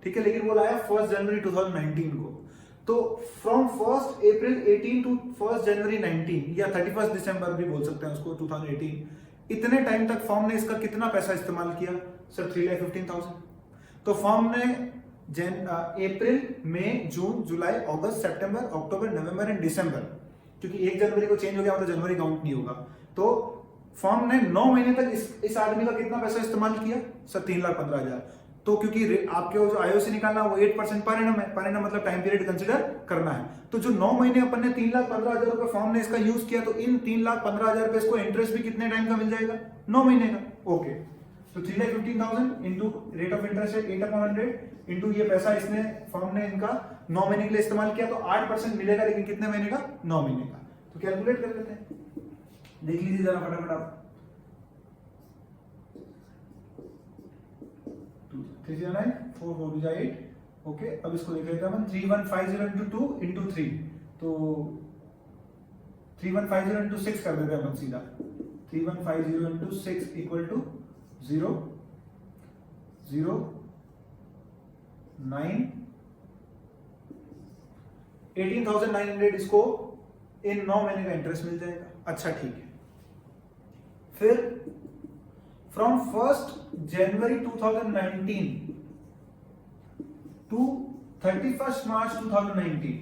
ठीक है, लेकिन वो लाया 1 जनवरी 2019 को। तो फ्रॉम 1 अप्रैल 18 टू 1 जनवरी 19 या 31 दिसंबर भी बोल सकते हैं उसको 2018, इतने टाइम तक फॉर्म ने इसका कितना पैसा इस्तेमाल किया? सर 3,15,000। तो फॉर्म ने अप्रैल, मई, जून, जुलाई, अगस्त, सितंबर, अक्टूबर, नवंबर एंड दिसंबर, क्योंकि 1 जनवरी को चेंज हो गया मतलब जनवरी काउंट नहीं होगा, तो फॉर्म ने 9 महीने तक इस आदमी का कितना पैसा इस्तेमाल किया? सर 3,15,000। तो क्योंकि आपके जो आईओसी निकालना वो 8% पर एनम है, पर एनम मतलब टाइम पीरियड कंसीडर करना है, तो जो 9 महीने अपन ने 3,15,000 रुपए फॉर्म ने इसका यूज किया, तो इन 3,15,000 रुपए इसको इंटरेस्ट भी कितने टाइम का मिल जाएगा? 9 महीने का। ओके, तो 3,15,000 इंटू रेट ऑफ इंटरेस्ट है 8/100 इंटू ये पैसा इसने फॉर्म ने इनका 9 महीने के लिए इस्तेमाल किया, तो 8% मिलेगा, लेकिन कितने महीने का? 9 महीने का। तो कैलकुलेट कर लेते हैं, देख लीजिए जरा फटाफट आप। 309 4 4 8। ओके, अब इसको लिख लेते हैं हम 3150 इंटू 2 इंटू 3, तो 3150 इंटू 6 कर देते हैं हम सीधा। 3150 इंटू 6 इक्वल टू 0 0 9 18,900 इसको इन 9 महीने का इंटरेस्ट मिल जाएगा। अच्छा ठीक है, फिर फ्रॉम 1 जनवरी 2019 टू 31 मार्च 2019,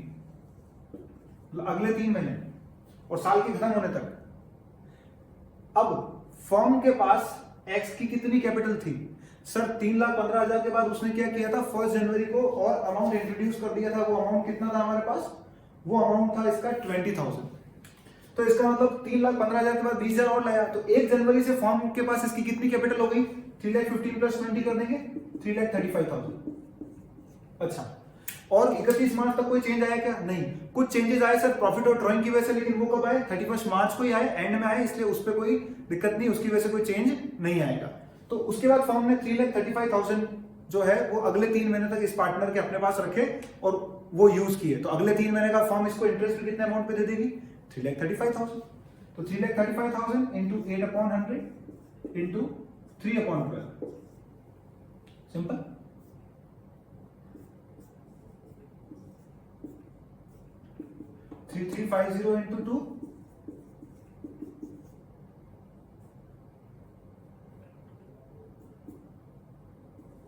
अगले 3 महीने और साल के खत्म होने तक, अब फर्म के पास एक्स की कितनी कैपिटल थी? सर 3,15,000 के बाद उसने क्या किया था? 1 जनवरी को और अमाउंट इंट्रोड्यूस कर दिया था। वो अमाउंट कितना था हमारे पास? वो अमाउंट था इसका 20,000। तो इसका मतलब 3,15,000 के बाद 20,000 और लाया, तो 1 जनवरी से फर्म के पास इसकी कितनी कैपिटल हो गई? 3,15,000 प्लस 20 कर देंगे 3,35,000। अच्छा, और 31 मार्च तक कोई चेंज आया क्या? नहीं। कुछ चेंजेस आए सर प्रॉफिट और ड्रॉइंग की वजह से, लेकिन वो कब आए? 31 मार्च को ही आए, एंड में आए, इसलिए उस पर कोई दिक्कत नहीं, उसकी वजह से कोई चेंज नहीं आएगा। तो उसके बाद फर्म ने 3,35,000 जो है वो अगले 3 महीने तक इस पार्टनर के अपने पास रखे और वो यूज किए, तो अगले 3 महीने का फर्म इसको इंटरेस्ट कितने अमाउंट पे दे देगी? 3,35,000। तो 3,35,000 into 8/100 into 3/12, simple. 3350 into 2,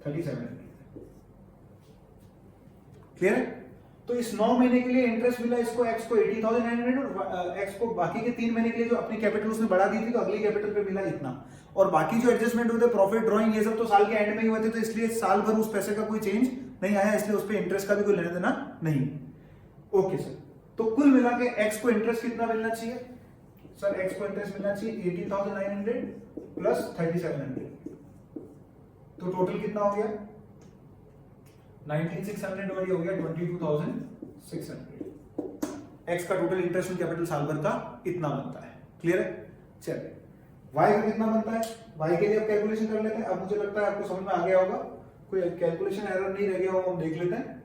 3700। Clear है? तो इस 9 महीने के लिए इंटरेस्ट मिला इसको x को 80,900 और x को बाकी के 3 महीने के लिए जो अपनी कैपिटल उसने बढ़ा दी थी तो अगली कैपिटल पे मिला इतना। और बाकी जो एडजस्टमेंट हुए थे प्रॉफिट ड्रॉइंग ये सब तो साल के एंड में ही हुए थे, तो इसलिए साल भर उस पैसे का कोई चेंज नहीं आया, इसलिए उस पर इंटरेस्ट का भी कोई लेना देना नहीं। ओके सर, तो कुल मिला के x को इंटरेस्ट कितना मिलना चाहिए? सर x को इंटरेस्ट मिलना चाहिए 18,900 प्लस 3,700, तो टोटल कितना हो गया? 19,600 और ये हो गया 22,600। x का टोटल इंटरेस्ट ऑन कैपिटल साल भर का इतना बनता है। क्लियर है? चलिए y का कितना बनता है? y के लिए अब कैलकुलेशन कर लेते हैं। अब मुझे लगता है आपको समझ में आ गया होगा, कोई कैलकुलेशन एरर नहीं रह गया होगा, हम देख लेते हैं।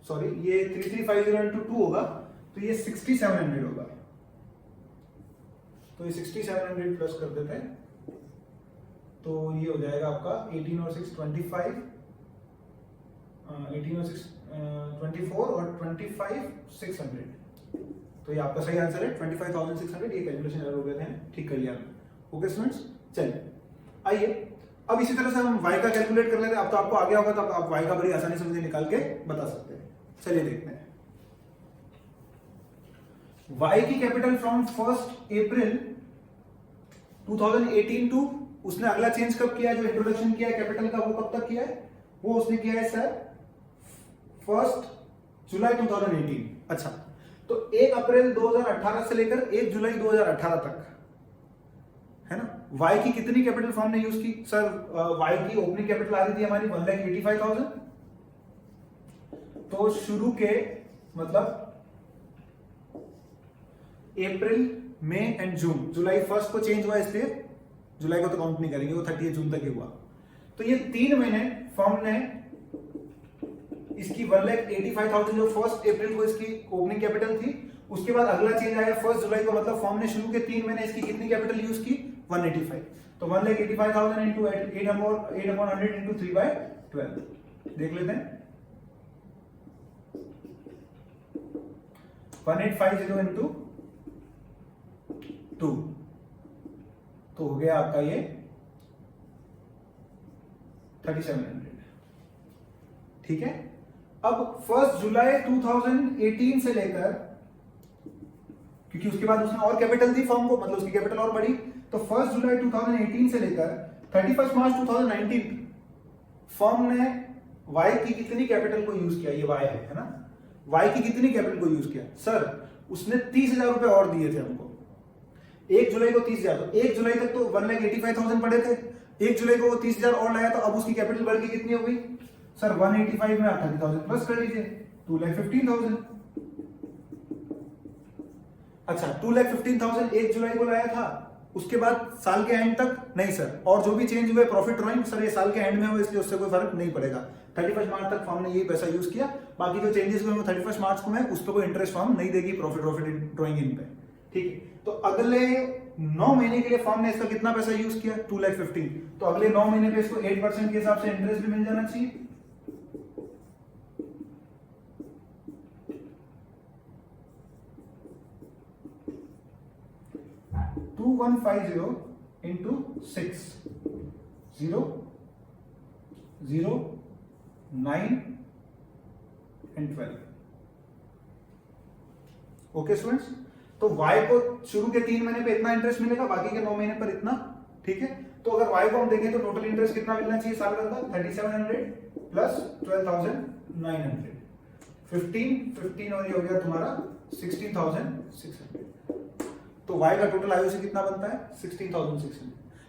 सॉरी, ये 3350 into 2 होगा, तो ये 6700 होगा, तो ये 6700 प्लस कर देते हैं, तो ये हो जाएगा आपका 18 और 6 25, 18 और 6 24 और 25 600, तो ये आपका सही आंसर है 25,600। ये कैलकुलेशन एरर हो गए थे, ठीक कर लिया। ओके स्टूडेंट्स, चलिए आइए अब इसी तरह से हम y का कैलकुलेट कर लेते हैं। अब तो आपको आ गया होगा, तो आप y का बड़ी आसानी से मुझे निकाल के बता सकते हैं। चलिए देखते हैं y की कैपिटल फ्रॉम 1 अप्रैल 2018 टू, उसने अगला चेंज कब किया है? जो इंट्रोडक्शन किया है कैपिटल का, वो कब तक किया है? वो उसने किया है सर 1 जुलाई 2018। अच्छा, तो 1 अप्रैल 2018 से लेकर 1 जुलाई 2018 तक, है ना? y की कितनी कैपिटल फॉर्म ने यूज की? सर y की ओपनिंग कैपिटल आ रही थी हमारी 1,85,000, तो शुरू के मतलब अप्रैल, मई एंड जून, जुलाई 1 को चेंज हुआ, इसलिए जुलाई को तो काउंट नहीं करेंगे, वो 30 जून तक ही हुआ। तो ये 3 महीने फर्म ने इसकी 1,85,000 जो 1 अप्रैल को इसकी ओपनिंग कैपिटल थी, उसके बाद अगला चेंज आया 1 जुलाई को, मतलब फर्म ने शुरू के 3 महीने इसकी कितनी कैपिटल यूज की? 185। तो 1,85,000 इंटू 800 इंटू 3/12 देख लेते हैं। 1850 इंटू 2, तो हो गया आपका ये 3,700। ठीक है, अब 1 जुलाई 2018 से लेकर, क्योंकि उसके बाद उसने और कैपिटल दी फर्म को, मतलब उसकी कैपिटल और बढ़ी, तो 1 जुलाई 2018 से लेकर 31 मार्च 2019 फर्म ने y की कितनी कैपिटल को यूज किया? ये y है ना? y की कितनी कैपिटल को यूज किया? सर उसने 30,000 रुपए और दिए थे हमको, 1 जुलाई को 30,000, तो 1 जुलाई तक तो 1,85,000 पड़े थे, 1 जुलाई को वो 30,000 और लाया, तो अब उसकी कैपिटल बढ़ के कितनी हो गई? सर 185 में 30,000 प्लस कर लीजिए, 2,15,000। अच्छा, 2,15,000 1 जुलाई को लाया था, उसके बाद साल के एंड तक नहीं सर, और जो भी चेंज हुए प्रॉफिट ड्रॉइंग सर ये साल के एंड में हुए, इसलिए उससे कोई फर्क नहीं पड़ेगा। 31 मार्च तक फर्म ने यही पैसा यूज किया, बाकी जो चेंजेस हुए 31 मार्च को है, उस पर कोई इंटरेस्ट फर्म नहीं देगी प्रॉफिट ड्रॉइंग इन पे। ठीक है, तो अगले 9 महीने के लिए फर्म ने इसका कितना पैसा यूज किया? 2,15,000, तो अगले 9 महीने पे इसको 8% के हिसाब से इंटरेस्ट भी मिल जाना चाहिए। To 150 into 6 0 0 9 and 12। Okay students, तो y को शुरू के 3 महीने पे इतना इंटरेस्ट मिलेगा, बाकी के 9 महीने पर इतना। ठीक है, तो अगर y को हम देखें तो टोटल इंटरेस्ट कितना मिलना चाहिए साल भर का? 3,700 प्लस 12,900, 15 और ये हो गया तुम्हारा 16,600। तो y का टोटल आयुष कितना बनता है? 16,600।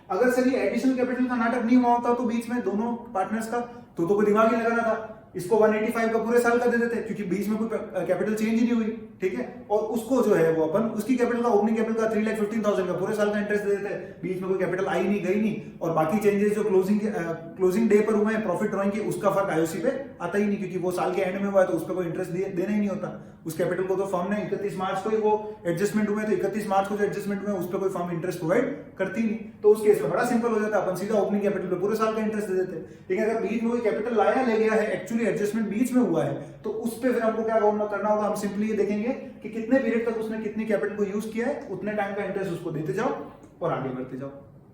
अगर सर ये एडिशनल कैपिटल का नाटक नहीं हुआ होता तो बीच में दोनों पार्टनर्स का, तो कोई दिमाग ही लगाना था, इसको 185 का पूरे साल का दे देते, क्योंकि बीच में कोई कैपिटल चेंज ही नहीं हुई। ठीक है, और उसको जो है वो अपन उसकी कैपिटल का, ओपनिंग कैपिटल का 3,15,000 का पूरे साल का इंटरेस्ट दे देते, बीच में कोई कैपिटल आई नहीं गई नहीं, और बाकी चेंजेस जो क्लोजिंग डे पर हुए हैं प्रॉफिट ड्रॉइंग के, उसका फर्क आईओसी पे आता ही नहीं, क्योंकि वो साल के एंड में हुआ है तो उस पर कोई इंटरेस्ट देना ही नहीं होता। उस कैपिटल को तो फर्म ने 31 मार्च को ही वो एडजस्टमेंट हुए, तो 31 मार्च को जो एडजस्टमेंट हुए उस पर कोई फर्म इंटरेस्ट प्रोवाइड करती नहीं। तो उस केस में बड़ा सिंपल हो जाता है, अपन सीधा ओपनिंग कैपिटल पे पूरे साल का इंटरेस्ट दे देते। लेकिन अगर बीच में कोई कैपिटल लाया ले गया है, एक्चुअली एडजस्टमेंट बीच में हुआ है, तो उस पर फिर हमको क्या करना होगा, हम सिंपली ये देखेंगे कि कितने पीरियड तक उसने कितनी कैपिटल को यूज किया है, उतने टाइम का इंटरेस्ट उसको देते जाओ और आगे बढ़ते जाओ।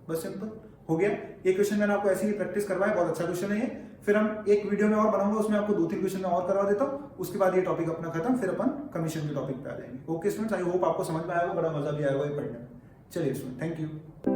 बस सिंपल हो गया। ये क्वेश्चन मैंने आपको ऐसे ही प्रैक्टिस करवाया, बहुत अच्छा क्वेश्चन है ये। फिर हम एक वीडियो में और बनाऊंगा, उसमें आपको 2-3 क्वेश्चन में और करवा देता हूँ, उसके बाद ये टॉपिक अपना खत्म, फिर अपन कमीशन के टॉपिक पे आ जाएंगे। ओके स्टूडेंट्स, आई होप आपको समझ में आएगा, बड़ा मजा भी आएगा ये पढ़ने में। चलिए स्टूडेंट, थैंक यू।